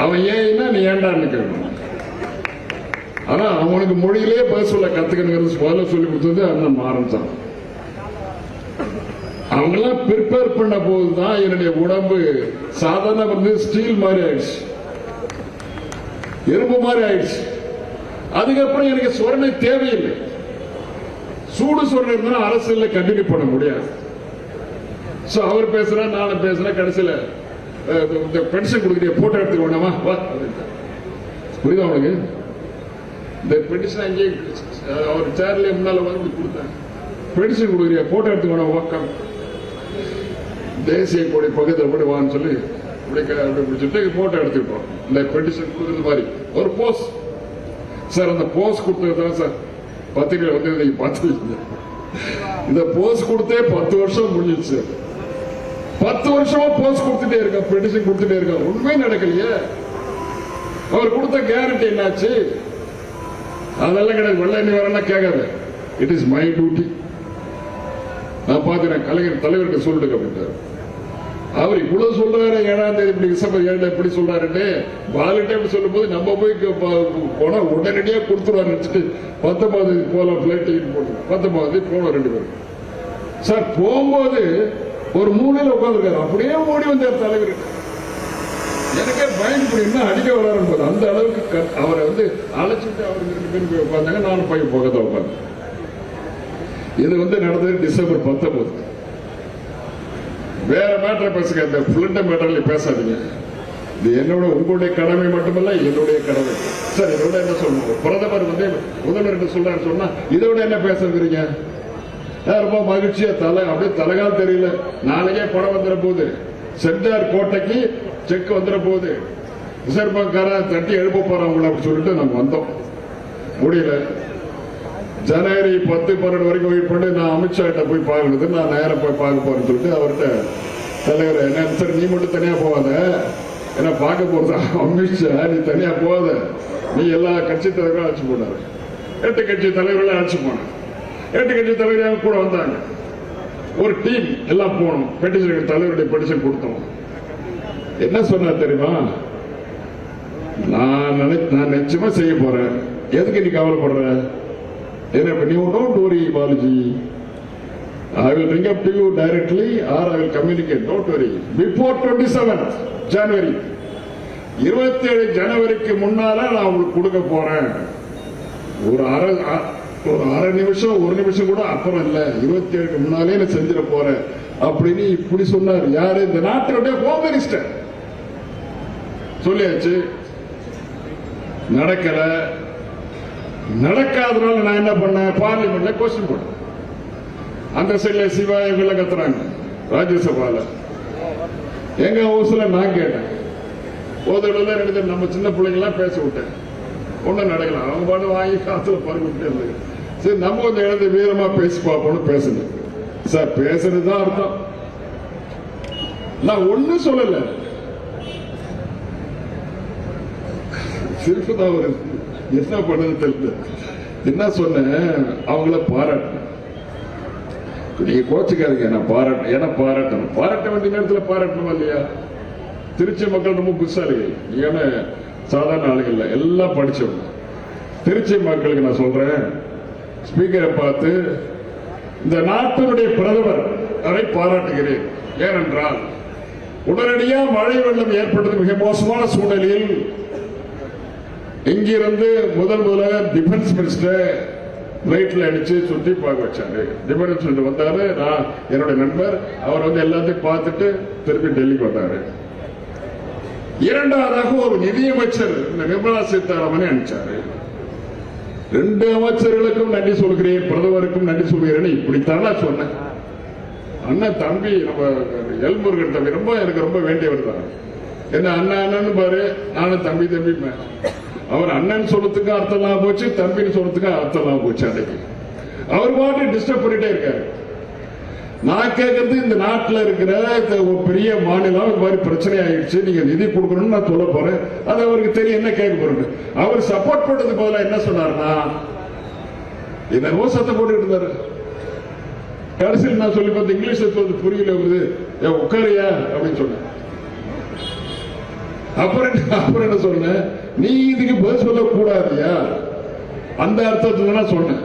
அவன் ஏன்னா நீ ஏண்டான்னு கேட்கணும். ஆனா அவனுக்கு மொழியிலேயே பதில் சொல்ல கத்துக்கணுங்கிறது முதல்ல சொல்லி கொடுத்தது அண்ணன் மாறன் தான். அவங்கெல்லாம் ப்ரிப்பேர் பண்ண போதுதான் என்னுடைய உடம்பு சாதாரண வந்து ஸ்டீல் மாதிரி ஆயிடுச்சு, எறும்பு மாதிரி ஆயிடுச்சு. அதுக்கப்புறம் எனக்கு சொரணை தேவையில்லை. சூடு சொரணை இருந்தா அரசியல்ல கண்டினியூ பண்ண முடியாது. அவர் பேசுறேன், நானும் பேசுறேன். கடைசியில இந்த பென்ஷன் கொடுக்குற போட்டோ எடுத்துக்க வேண்டாமா? புரியுதா அவனுக்கு? இந்த பென்ஷன் அங்கே அவர் சேர்ல முன்னால வந்து கொடுத்தேன். பென்ஷன் கொடுக்குற போட்டோ எடுத்துக்க வேணாம். தேசிய கொடி பக்கத்தில் போய் வான்னு சொல்லி பிடிச்சிட்டு போட்டோ எடுத்துக்கிட்டோம். இந்த பெட்டிஷன் கொடுக்குறது மாதிரி ஒரு போஸ். சார் அந்த போஸ் கொடுத்ததுதான் சார் பத்திரிகை வந்து நீங்க பார்த்துருக்கீங்க. இந்த போஸ் கொடுத்தே 10 வருஷம் முடிஞ்சிச்சு. 10 வருஷமா போஸ் கொடுத்துட்டே இருக்க, பெட்டிஷன் கொடுத்துட்டே இருக்க, உண்மை நடக்கலையே. அவர் கொடுத்த கேரண்டி என்னாச்சு? அதெல்லாம் கிடையாது. வெள்ள நீ வரலாம் கேட்காத. It is my duty. நான் பாத்துறேன். கலைஞர் தலைவருக்கு சொல்லிட்டு அப்படின்றாரு. அவர் இவ்வளவு சொல்றாரு. 7ஆம் தேதி இப்படி டிசம்பர் 7 எப்படி சொல்றாரு வாலண்டியர் சொல்லும் போது நம்ம போய் போனா உடனடியா கொடுத்துருவாரு. 19 போலாம் பிளைட் டிக்கெட் போட்டு 19 போனோம் 2 பேரும். சார் போகும்போது ஒரு மூலையில உட்காந்துருக்காரு. அப்படியே ஓடி வந்தார் தலைவர். எனக்கே பயந்து இப்படி என்ன அடிக்க வராரு. அந்த அளவுக்கு அவரை வந்து அழைச்சிட்டு அவர் 2 பேரும் போய் உட்காந்தாங்க. நானும் பையன் பக்கத்தில் உட்காந்து. இது வந்து நடந்தது டிசம்பர் 19. வேற மேட்டரை பேசுங்க. இந்த பிளண்ட மேட்டர்ல பேசாதீங்க. இது என்னோட உங்களுடைய கடமை மட்டுமல்ல, என்னுடைய கடமை. சார் இதோட என்ன சொல்லணும்? பிரதமர் வந்து முதல்வர் என்ன சொல்றாரு சொன்னா இதோட என்ன பேசுறீங்க? ரொம்ப மகிழ்ச்சியா அப்படியே தலைகால் தெரியல. நாளைக்கே படம் வந்துட போகுது. சென்டார் கோட்டைக்கு செக் வந்துட போகுது. ரிசர்வ் பேங்க்கார தட்டி எழுப்ப போறவங்களை அப்படி சொல்லிட்டு நம்ம வந்தோம். முடியல. ஜனவரி 10-12 வரைக்கும் வெயிட் பண்ணி நான் அமித்ஷா கிட்ட போய் பார்க்கறது. நான் நேரம் போய் பார்க்க போறேன்னு சொல்லிட்டு அவர்கிட்ட தலைவர் என்ன சார் நீ மட்டும் தனியா போகாத, என்ன பார்க்க போறதா அமித்ஷா, நீ தனியா போகாத, நீ எல்லா கட்சி தலைவர்களும் அழைச்சு போனாரு. 8 கட்சி தலைவர்களும் அழைச்சு போன. 8 கட்சி தலைவராக கூட வந்தாங்க. ஒரு டீம் எல்லாம் போனோம். பெட்டிஷன் தலைவருடைய பெட்டிஷன் கொடுத்தோம். என்ன சொன்னா தெரியுமா? நான் நிச்சயமா செய்ய போறேன். எதுக்கு நீ கவலைப்படுற? என்ன நீ don't worry Balaji, I will bring up to you directly or I will communicate. Don't worry. Before 27th January, 27 ஜனவரிக்கு முன்னால நான் உங்களுக்கு கொடுக்க போறேன். ஒரு அரை நிமிஷம், ஒரு நிமிஷம் கூட அப்புறம் இல்ல, 27க்கு முன்னாலே நான் செஞ்சிட போறேன் அப்படின்னு இப்படி சொன்னார். யாரு? இந்த நாட்டினுடைய ஹோம் மினிஸ்டர். சொல்லியாச்சு, நடக்கல. நடக்காதனால நான் என்ன பண்ணேன்? பார்லிமெண்ட்ல கொஸ்டின் போட்டேன். அந்த சைட்ல சிவா இவங்க கத்துறாங்க. ராஜ்யசபால எங்க ஹவுஸ்ல நான் கேட்டேன். போதெல்லாம் ரெண்டு நம்ம சின்ன பிள்ளைங்க எல்லாம் பேச விட்டேன். ஒன்னும் நடக்கலாம். அவங்க பாட்டு வாங்கி காத்துல பறந்துட்டே இருந்தது. சரி, நம்ம கொஞ்சம் எழுந்து வீரமா பேசி பார்ப்போம்னு பேசுனேன். சார், பேசுறதுதான் அர்த்தம். நான் ஒண்ணும் சொல்லல. சிரிப்புதான் ஒரு என்ன பண்ணது தெரியல. என்ன சொன்னேன்? அவங்கள பாராட்டினேன். நீங்க கோச்சுக்காதீங்க, நான் பாராட்டணும். பாராட்ட வேண்டிய நேரத்தில் பாராட்டணும் இல்லையா? திருச்சி மக்கள் ரொம்ப புத்திசாலிகள். ஏன்னா சாதாரண ஆளுகள் எல்லாம் படிச்சவங்க. திருச்சி மக்களுக்கு நான் சொல்றேன், ஸ்பீக்கரை பார்த்து இந்த நாட்டினுடைய பிரதமர் அதை பாராட்டுகிறேன். ஏனென்றால் உடனடியாக மழை வெள்ளம் ஏற்பட்டது மிக மோசமான சூழ்நிலையில் இங்கிருந்து முதல்ல டிஃபென்ஸ் மினிஸ்டர் ரைட்ல அடிச்சு சுற்றி பார்க்க வச்சாரு. டிஃபென்ஸ் மினிஸ்டர் வந்தாரு. நான் என்னுடைய நண்பர், அவர் வந்து எல்லாத்தையும் பார்த்துட்டு திருப்பி டெல்லிக்கு வந்தாரு. இரண்டாவதாக ஒரு நிதியமைச்சர் நிர்மலா சீதாராமனை அனுப்பிச்சாரு. 2 அமைச்சர்களுக்கும் நன்றி சொல்கிறேன், பிரதமருக்கும் நன்றி சொல்கிறேன். இப்படித்தான் நான் சொன்னேன். அண்ணன் தம்பி நம்ம எல்முருகன் தம்பி எனக்கு ரொம்ப வேண்டியவர் தான். என்ன அண்ணன் பாரு, நானும் தம்பி அவர் அண்ணன் சொல்றதுக்கு அர்த்தம் போச்சு, தம்பின்னு சொல்றதுக்கு அர்த்தம் போச்சு. அன்னைக்கு அவர் பாட்டு டிஸ்டர்ப் பண்ணிட்டே இருக்காரு. நான் கேட்கறது, இந்த நாட்டில் இருக்கிற ஒரு பெரிய மாநிலம் இது மாதிரி பிரச்சனை ஆயிடுச்சு, நீங்க நிதி கொடுக்கணும்னு நான் சொல்ல போறேன். அது அவருக்கு தெரியும் என்ன கேட்க போறேன். அவர் சப்போர்ட் பண்றதுக்கு பதிலாக என்ன சொன்னார்னா, என்னவோ சத்தம் போட்டுட்டு இருந்தாரு. கடைசியில் நான் சொல்லி பார்த்து இங்கிலீஷ்ல சொல்றது புரியல, வருது உட்காரியா அப்படின்னு சொன்னேன். அப்புறம் என்ன சொன்ன, நீ இதுக்கு பதில் சொல்லக்கூடாதியா, அந்த அர்த்தத்தை சொன்னேன்.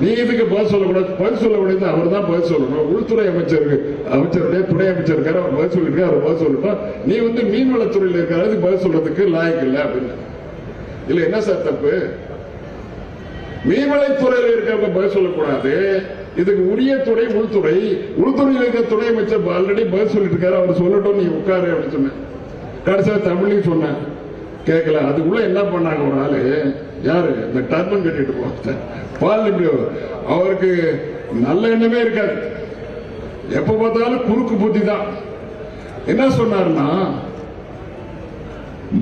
நீ இதுக்கு பதில் சொல்லக்கூடாது. பதில் சொல்லக்கூடாது அவர் தான் பதில் சொல்லணும். உள்துறை அமைச்சருடைய துணை அமைச்சர் இருக்காரு, அவர் பதில் சொல்லிருக்காரு, அவர் பதில் சொல்லட்டும். நீ வந்து மீன்வளத்துறையில் இருக்காரு, பதில் சொல்றதுக்கு லாயக்கு இல்லை அப்படின்னு. இல்ல என்ன சார் தப்பு? மீன்வளத்துறையில் இருக்கிறவங்க பதில் சொல்லக்கூடாது. இதுக்கு உரிய துறை உள்துறை. உள்துறையில் இருக்கிற துணை அமைச்சர் ஆல்ரெடி பதில் சொல்லிட்டு இருக்காரு, அவர் சொல்லட்டும், நீ உட்காரு அப்படின்னு சொன்னேன். கடைசியா தமிழையும் சொன்னேன், கேட்கல. அதுக்குள்ள என்ன பண்ணாங்க, ஒரு ஆளு யாரு இந்த டர்பன் கட்டிட்டு போவாங்க பார்லிமெண்ட், அவருக்கு நல்ல எண்ணமே இருக்காது, எப்ப பார்த்தாலும் குறுக்கு புத்தி தான். என்ன சொன்னாருன்னா,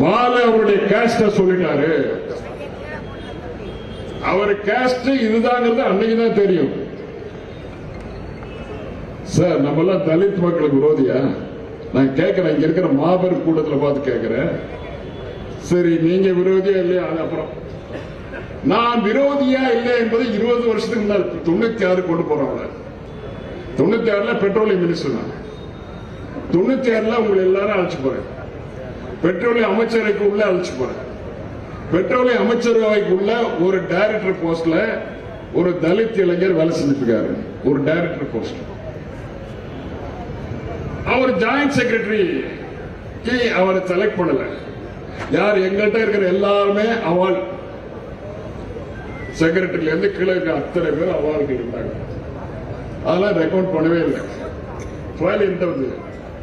பாலு அவருடைய கேஸ்ட சொல்லிட்டாரு. அவர் கேஸ்ட் இதுதாங்கிறது அன்னைக்குதான் தெரியும். சார், நம்ம எல்லாம் தலித் மக்களுக்கு விரோதியா? நான் கேட்கிறேன், இங்க இருக்கிற மாபெரும் கூட்டத்தில் பார்த்து கேட்கிறேன். சரி, நீங்க விரோதியா இல்லையா? அப்புறம் நான் விரோதியா இல்லை என்பது 20 வருஷத்துக்கு முன்னாடி 96 கொண்டு போறவங்க. 96 பெட்ரோலியம் மினிஸ்டர் நான். 96 உங்களை எல்லாரும் அழைச்சு போறேன். பெட்ரோலியம் அமைச்சரைக்கு உள்ள அழைச்சு போறேன். பெட்ரோலியம் அமைச்சரவைக்குள்ள ஒரு டைரக்டர் போஸ்ட்ல ஒரு தலித் இளைஞர் வேலை செஞ்சுட்டு இருக்காரு. ஒரு டைரக்டர் போஸ்ட். அவர் ஜாயிண்ட் செக்ரட்டரி அவரை செலக்ட் பண்ணல. யார்? எங்கள்கிட்ட இருக்கிற எல்லாருமே அவார்டு செக்ரட்டரியில இருந்து கீழே அத்தனை பேர் அவார்டு இருந்தாங்க. அதெல்லாம் ரெக்கமெண்ட் பண்ணவே இல்லை. ஃபைல் வந்து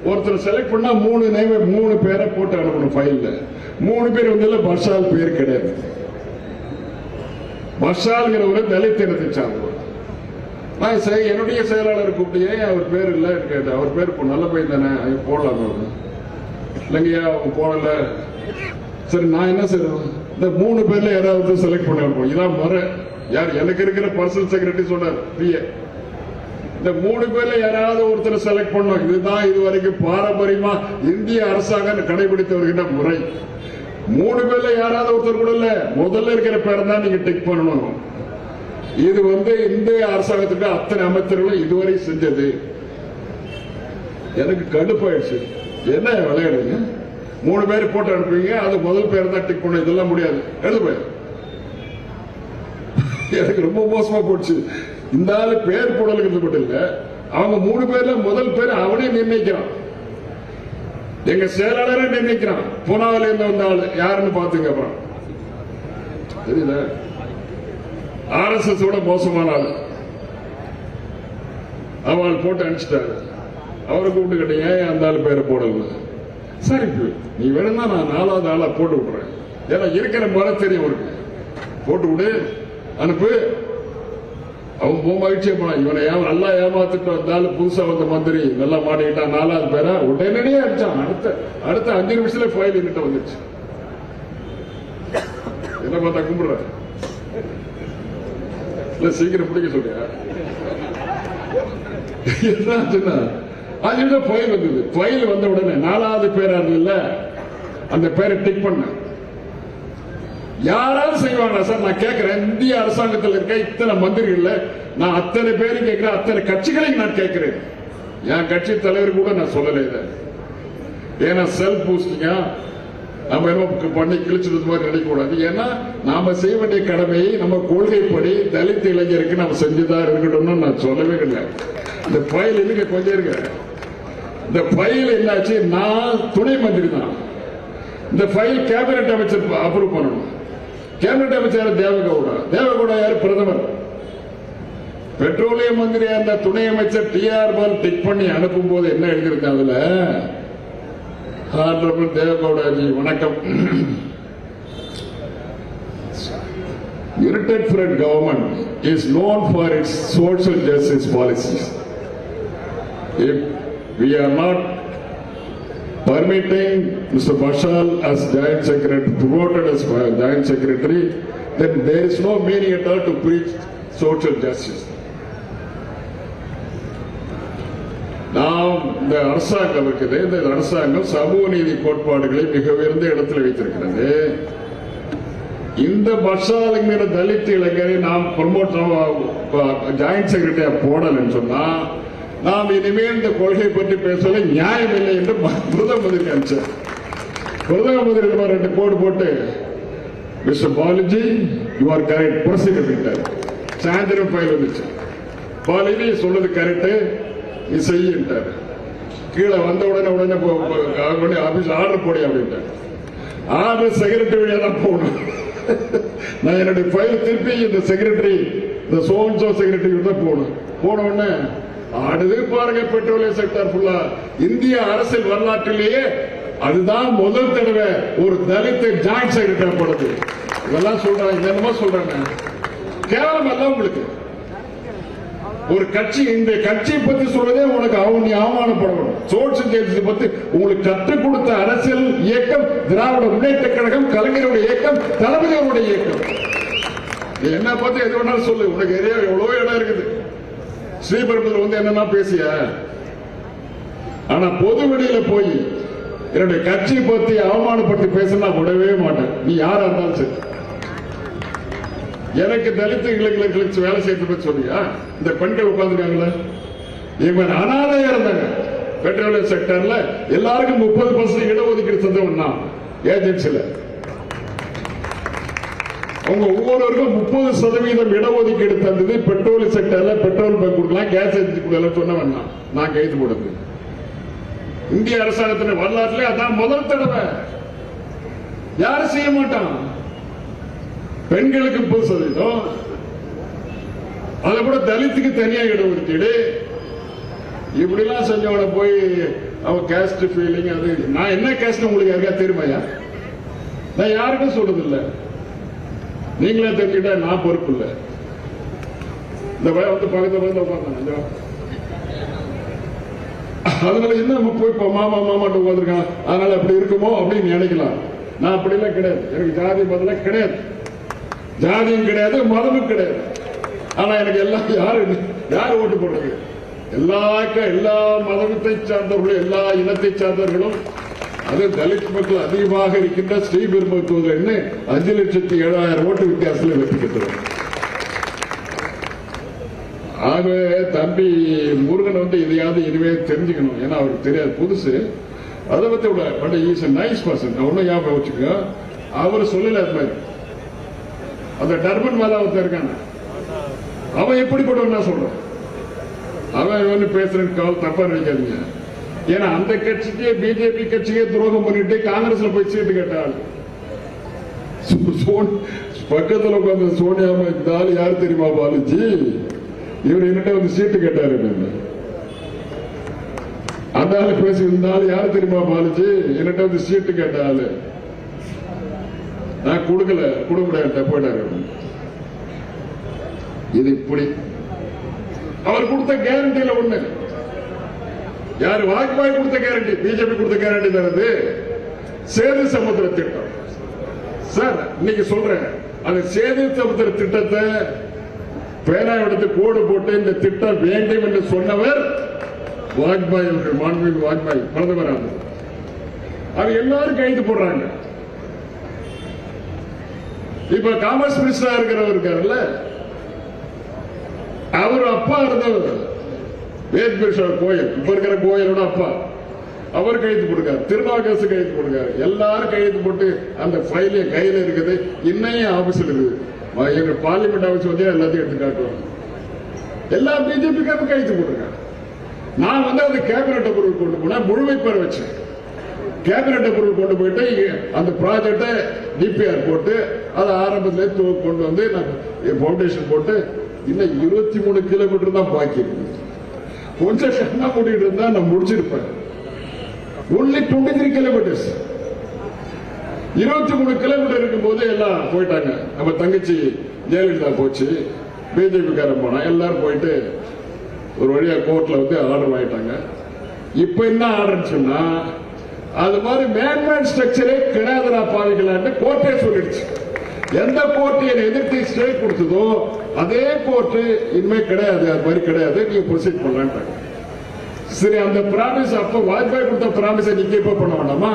ஒருத்தர் செலக்ட் பண்ணா 3 பேரை போட்டு அனுப்பணும் ஃபைல்ல. 3 பேர் வந்து பர்ஷால் பேர் கிடையாது. பர்ஷால்ங்கிற ஒரு தலித் இனத்தை சார்ந்தவர். நான் என்னுடைய செயலாளர் கூப்பிட்டு, அவர் பேர் இல்லை கேட்டேன். அவர் பேர் நல்ல பையன் தானே, போடலாம் இல்லைங்கய்யா, அவங்க போடல. சரி, நான் என்ன செய்யறேன், இந்த 3 பேர்ல யாராவது செலக்ட் பண்ண இதான் முறை. யார்? எனக்கு இருக்கிற பர்சனல் செக்ரட்டரி சொன்னார், இந்த 3 பேர்ல யாராவது ஒருத்தர் செலக்ட் பண்ணும். இதுதான் இதுவரைக்கும் பாரம்பரியமா இந்திய அரசாங்கம் கடைபிடித்து வருகின்ற முறை. 3 பேர்ல யாராவது ஒருத்தர் கூட இல்ல, முதல்ல இருக்கிற பேரை தான் நீங்க டிக் பண்ணணும். இது இந்த அரசாங்கத்துக்கு அத்தனை அமைச்சர்களும் இதுவரை செஞ்சது. எனக்கு கடுப்பாயிடுச்சு. என்ன விளையாடுங்க, 3 பேர் போட்டு அனுப்புவீங்க, அது முதல் பேர் தான் டிக் பண்ண, இதெல்லாம் முடியாது, எழுது போய். எனக்கு ரொம்ப மோசமா போச்சு. இந்த ஆளு பேர் போடலுக்கு மட்டும் இல்ல, அவங்க 3 பேர்ல முதல் பேர் அவனே நிர்ணயிக்கிறான். எங்க செயலாளரே நிர்ணயிக்கிறான். பூனாவில இருந்து வந்த ஆளு யாருன்னு பாத்துங்க. அப்புறம் தெரியல, RSS மோசமான ஆளு. அவள் போட்டு அனுப்பிச்சிட்டாரு. அவரை கூப்பிட்டு கேட்டீங்க, அந்த ஆளு பேரை போடல. சரி, நீ வேணும்னா நான் 4வது ஆளா போட்டு விடுறேன். ஏன்னா இருக்கிற முறை தெரியும் அவருக்கு. போட்டு விடு, அனுப்பு. அவன் ரொம்ப மகிழ்ச்சியா போனான். இவனை நல்லா ஏமாத்துட்டு வந்தாலும் புதுசா வந்த மந்திரி நல்லா மாட்டிக்கிட்டான். 4வது பேரா உடனடியே அடிச்சான். அடுத்த 5 நிமிஷத்துல ஃபைல் என்கிட்ட வந்துச்சு. என்ன பார்த்தா கும்பிடுற இல்ல, சீக்கிரம் பிடிக்க சொல்றியா? என்ன அது ஃபைல் வந்தது. ஃபைல் வந்த உடனே 4வது பேரா இல்ல, அந்த பேரை டிக் பண்ண. யாராவது செய்வாங்களா சார்? நான் கேட்கிறேன். இந்திய அரசாங்கத்தில் இருக்க இத்தனை மந்திரிகள் நான் அத்தனை பேரும் கேட்கிறேன், அத்தனை கட்சிகளையும் நான் கேட்கிறேன். என் கட்சி தலைவர் கூட நான் சொல்லல இதை. ஏன்னா செல்ஃப் பூஸ்டிங்கா நம்ம என்ன பண்ணி கிழிச்சிருந்த மாதிரி நினைக்க கூடாது. ஏன்னா நாம செய்ய வேண்டிய கடமையை நம்ம கொள்கைப்படி தலித் இளைஞருக்கு நம்ம செஞ்சுதான் இருக்கணும்னு நான் சொல்லவே இல்லை. இந்த ஃபைல் இருக்கு, கொஞ்சம் இருக்கு. இந்த ஃபைல் என்னாச்சு, நான் துணை மந்திரி தான். இந்த ஃபைல் கேபினட் அமைச்சர் அப்ரூவ் பண்ணணும். கேபினட் அமைச்சர் தேவகவுடா யாரு? பிரதமர். பெட்ரோலியம் மந்திரி அந்த துணை அமைச்சர் டிஆர் பால் டிக் பண்ணி அனுப்பும் போது என்ன எழுதிருக்கு அதுல, ஹானரபிள் தேவகவுடாஜி வணக்கம். United Front government is known for its social justice policies. If we are not permitting Mr. Bashal as Joint Secretary, promoted as Joint Secretary, then there is no meaning at all to preach social justice. நாம் இந்த அரசாங்கம் இருக்குது, இந்த அரசாங்கம் சமூக நீதி கோட்பாடுகளை மிக உயர்ந்த இடத்தில் வைத்திருக்கிறது. இந்த பஷாலுங்கிற தலித் இளைஞரை நாம் ப்ரமோட் ஜாயிண்ட் செக்ரட்டரியா போடலன்னு சொன்னா நாம் இனிமேல் இந்த கொள்கை பற்றி பேசல நியாயம் இல்லை என்று பிரதம மந்திரி அனுப்பிச்சார். பிரதம மந்திரி 2 கோடு போட்டு, mister Balaji you are correct, proceed பண்ணிட்டார். சாயந்தரம் ஃபைல் வந்துச்சு. பாலாஜி சொல்றது கரெக்ட், நீ செய்யிட்டார். கீழே வந்த உடனே ஆபீஸ் ஆர்டர் போடி அப்படின்ட்டார். ஆர்டர் செக்ரட்டரி வழியா தான் போகணும். நான் என்னுடைய ஃபைல் திருப்பி இந்த செக்ரட்டரி, இந்த சோன்சோ செக்ரட்டரி தான் போகணும். போன உடனே அடுத்து பாருங்க, பெட்ரோலியம் செக்டர் ஃபுல்லா இந்திய அரசியல் வரலாற்றிலேயே அதுதான் முதல் தடவை ஒரு தலித் ஜாயிண்ட் செக்ரட்டரி போடுது. இதெல்லாம் சொல்றாங்க, என்னமோ சொல்றாங்க. கேவலம் எல்லாம் உங்களுக்கு. ஒரு கட்சி, இந்த கட்சியை பத்தி சொல்றதே உனக்கு அவமானப்படணும். சோசியல் ஜஸ்டிஸ் பத்தி உங்களுக்கு கற்றுக் கொடுத்த அரசியல் இயக்கம் திராவிட முன்னேற்ற கழகம், கலைஞருடைய இயக்கம், தளபதியோட இயக்கம். என்ன பத்தி எது வேணாலும் சொல்லு, உனக்கு எவ்வளவு இடம் இருக்குது. ஸ்ரீபெரும்புதூர் என்னன்னா பேசிய, ஆனா பொது வெளியில போய் என்னுடைய கட்சி பத்தி அவமானப்படுத்தி பேசினா விடவே மாட்டேன். நீ யாரா இருந்தாலும் சரி. எனக்கு தலித் இளைஞர்களுக்கு வேலை செய்யறது பத்தி சொல்லியா? இந்த பெண்கள் உட்கார்ந்துருக்காங்களா, இவங்க அனாதையா இருந்தாங்க. பெட்ரோலியம் செக்டர்ல எல்லாருக்கும் 30% இடஒதுக்கீடு தந்தவன் தான் ஏஜென்சில. அவங்க ஒவ்வொருவருக்கும் 30% இடஒதுக்கீடு தந்தது. பெட்ரோலியம் செக்டர்ல பெட்ரோல் பங்க் கொடுக்கலாம், கேஸ் ஏஜென்சி கொடுக்கலாம் சொன்னவன் நான் கைது போடுறது. இந்திய அரசாங்கத்தின் வரலாற்றிலே அதான் முதல் தடவை. யாரும் செய்ய மாட்டான். பெண்களுக்கு 30%, அதை கூட தலித்துக்கு தனியா இடஒதுக்கீடு. இப்படி எல்லாம் செஞ்சவன போய் அவன் கேஸ்ட் ஃபீலிங், அது நான் என்ன கேஸ்ட் உங்களுக்கு யாருக்கா தெரியுமாயா? நான் யாருக்கும் சொல்றது இல்லை. நீங்களே தெரிஞ்சுக்கிட்டா நான் பொறுப்பு இல்லை. இந்த பயம் பக்கத்துல உட்கார்ந்தாங்க. அதனால என்ன போய் மாமா மாமாட்டு உட்காந்துருக்கான், அதனால அப்படி இருக்குமோ அப்படின்னு நினைக்கலாம். நான் அப்படி எல்லாம் கிடையாது. எனக்கு ஜாதி மதம் கிடையாது, ஜாதியும் கிடையாது, மதமும் கிடையாது. ஆனா எனக்கு எல்லாம் யாரு ஓட்டு போடுறது? எல்லா மதத்தை சார்ந்தவர்களும் எல்லா இனத்தை சார்ந்தவர்களும், அது தலித் மக்கள் அதிகமாக இருக்கின்ற ஸ்ரீபெரும்புதூர் 5,07,000 ஓட்டு வித்தியாசத்தில் வெற்றி பெற்றோம். ஆகவே தம்பி முருகன் வந்து இதையாவது இனிமே தெரிஞ்சுக்கணும். ஏன்னா அவருக்கு தெரியாது, புதுசு. அதை பத்தி விட பட் இஸ் நைஸ் பர்சன். ஒன்னும் ஞாபகம் வச்சுக்க, அவர் சொல்லல அது மாதிரி. அந்த டர்பன் மேல ஒருத்தர் இருக்கான, அவன் எப்படிப்பட்டவன் சொல்றான். அவன் பேசுறேன்னு கால் தப்பா நினைக்காதீங்க. ஏன்னா அந்த கட்சிக்கு பிஜேபி கட்சிக்கே துரோகம் பண்ணிட்டு காங்கிரஸ்ல போய் சீட்டு கேட்டாள். பக்கத்துல உட்காந்து சோனியா இருந்தாலும் யாரு தெரியுமா பாலாஜி, இவர் என்கிட்ட வந்து சீட்டு கேட்டாரு. அந்த ஆளு பேசி இருந்தாலும் யாரு தெரியுமா பாலாஜி, என்கிட்ட வந்து சீட்டு கேட்டாரு. நான் கொடுக்கல, கொடுக்க முடியாது போயிட்டாரு. இது இப்படி அவர் கொடுத்த கேரண்டியில ஒண்ணு. யாரு வாஜ்பாய் கொடுத்த கேரண்டி, பிஜேபி கொடுத்த கேரண்டி தானது சேது சமுத்திர திட்டம். சார் இன்னைக்கு சொல்றேன், அந்த சேது சமுத்திர திட்டத்தை பேனா எடுத்து கோடு போட்டு இந்த திட்டம் வேண்டும் என்று சொன்னவர் வாஜ்பாய் அவர்கள், மாண்புமிகு வாஜ்பாய் பிரதமர். அது எல்லாரும் கைது போடுறாங்க. இப்ப காமர்ஸ் மினிஸ்டரா இருக்கிறவர் இருக்காருல்ல, அவர் அப்பா இருந்தவர் வேத்பேஸ்வர் கோயில், இப்ப இருக்கிற கோயிலோட அப்பா, அவர் கைது போட்டுக்காரு. திருநாவுக்கரசு கைது போட்டுக்காரு. எல்லாரும் கைது போட்டு அந்த ஃபைல் கையில இருக்குது, இன்னையும் ஆபீஸ்ல இருக்குது. எங்க பார்லிமெண்ட் ஆபீஸ் வந்து எல்லாத்தையும் எடுத்து காட்டுவாங்க. எல்லா பிஜேபிக்காரும் கைது போட்டிருக்காங்க. நான் வந்து அது கேபினட் அப்ரூவல் கொண்டு போனா முழுமைப்பெற வச்சேன். கேபினட் அப்ரூவல் கொண்டு போயிட்டு அந்த ப்ராஜெக்ட டிபிஆர் போட்டு அதை ஆரம்பத்திலே கொண்டு வந்து பவுண்டேஷன் போட்டு இன்னும் 23 கிலோமீட்டர் தான் பாக்கி இருக்கு. கொஞ்சம் கண்ணா மூடிட்டு இருந்தா நான் முடிச்சிருப்பேன். Only 23 kilometres. 23 கிலோமீட்டர் இருக்கும் போது எல்லாம் போயிட்டாங்க. நம்ம தங்கச்சி ஜெயலலிதா போச்சு, பிஜேபி காரன் போனா, எல்லாரும் போயிட்டு ஒரு வழியா கோர்ட்ல வந்து ஆர்டர் வாங்கிட்டாங்க. இப்ப என்ன ஆர்டர் சொன்னா, அது மாதிரி மேன்மேன் ஸ்ட்ரக்சரே கிடையாதுடா பாவிக்கலான்னு கோர்ட்டே சொல்லிடுச்சு. எந்த கோர்ட் என்னை எதிர்த்து ஸ்டே கொடுத்ததோ அதே கோர்ட் இனிமே கிடையாது, அது மாதிரி கிடையாது, நீங்க ப்ரொசீட் பண்ணலான்ட்டாங்க. சரி, அந்த பிராமிஸ் அப்ப வாஜ்பாய் கொடுத்த பிராமிஸை நீங்க இப்ப பண்ண வேண்டாமா?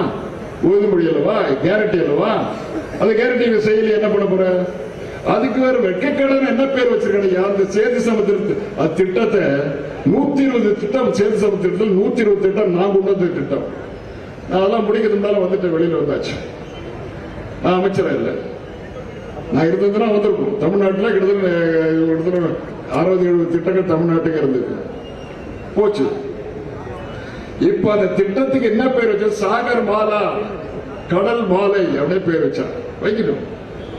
உறுதிமொழி அல்லவா, கேரண்டி அல்லவா? அந்த கேரண்டி செய்யல, என்ன பண்ண போற? அதுக்கு வேற வெட்கக்கடன் என்ன பேர் வச்சிருக்காங்க? அந்த சேது சமுத்திர திட்டத்தை 120 திட்டம், சேது சமுத்திரத்தில் 120 திட்டம் நான் கொண்டு வந்த திட்டம். நான் அதெல்லாம் முடிக்கிறதுனால வந்துட்டு வெளியில வந்தாச்சு. நான் அமைச்சரா இல்லை, நான் இருந்ததுன்னா வந்திருக்கும். தமிழ்நாட்டில் கிட்டத்தட்ட 60-70 திட்டங்கள் தமிழ்நாட்டுக்கு இருந்தது, போச்சு. இப்ப அந்த திட்டத்துக்கு என்ன பேர் வச்சா? சாகர் மாலா, கடல் மாலை அப்படின்னு பேர் வச்சா. வைக்கணும்.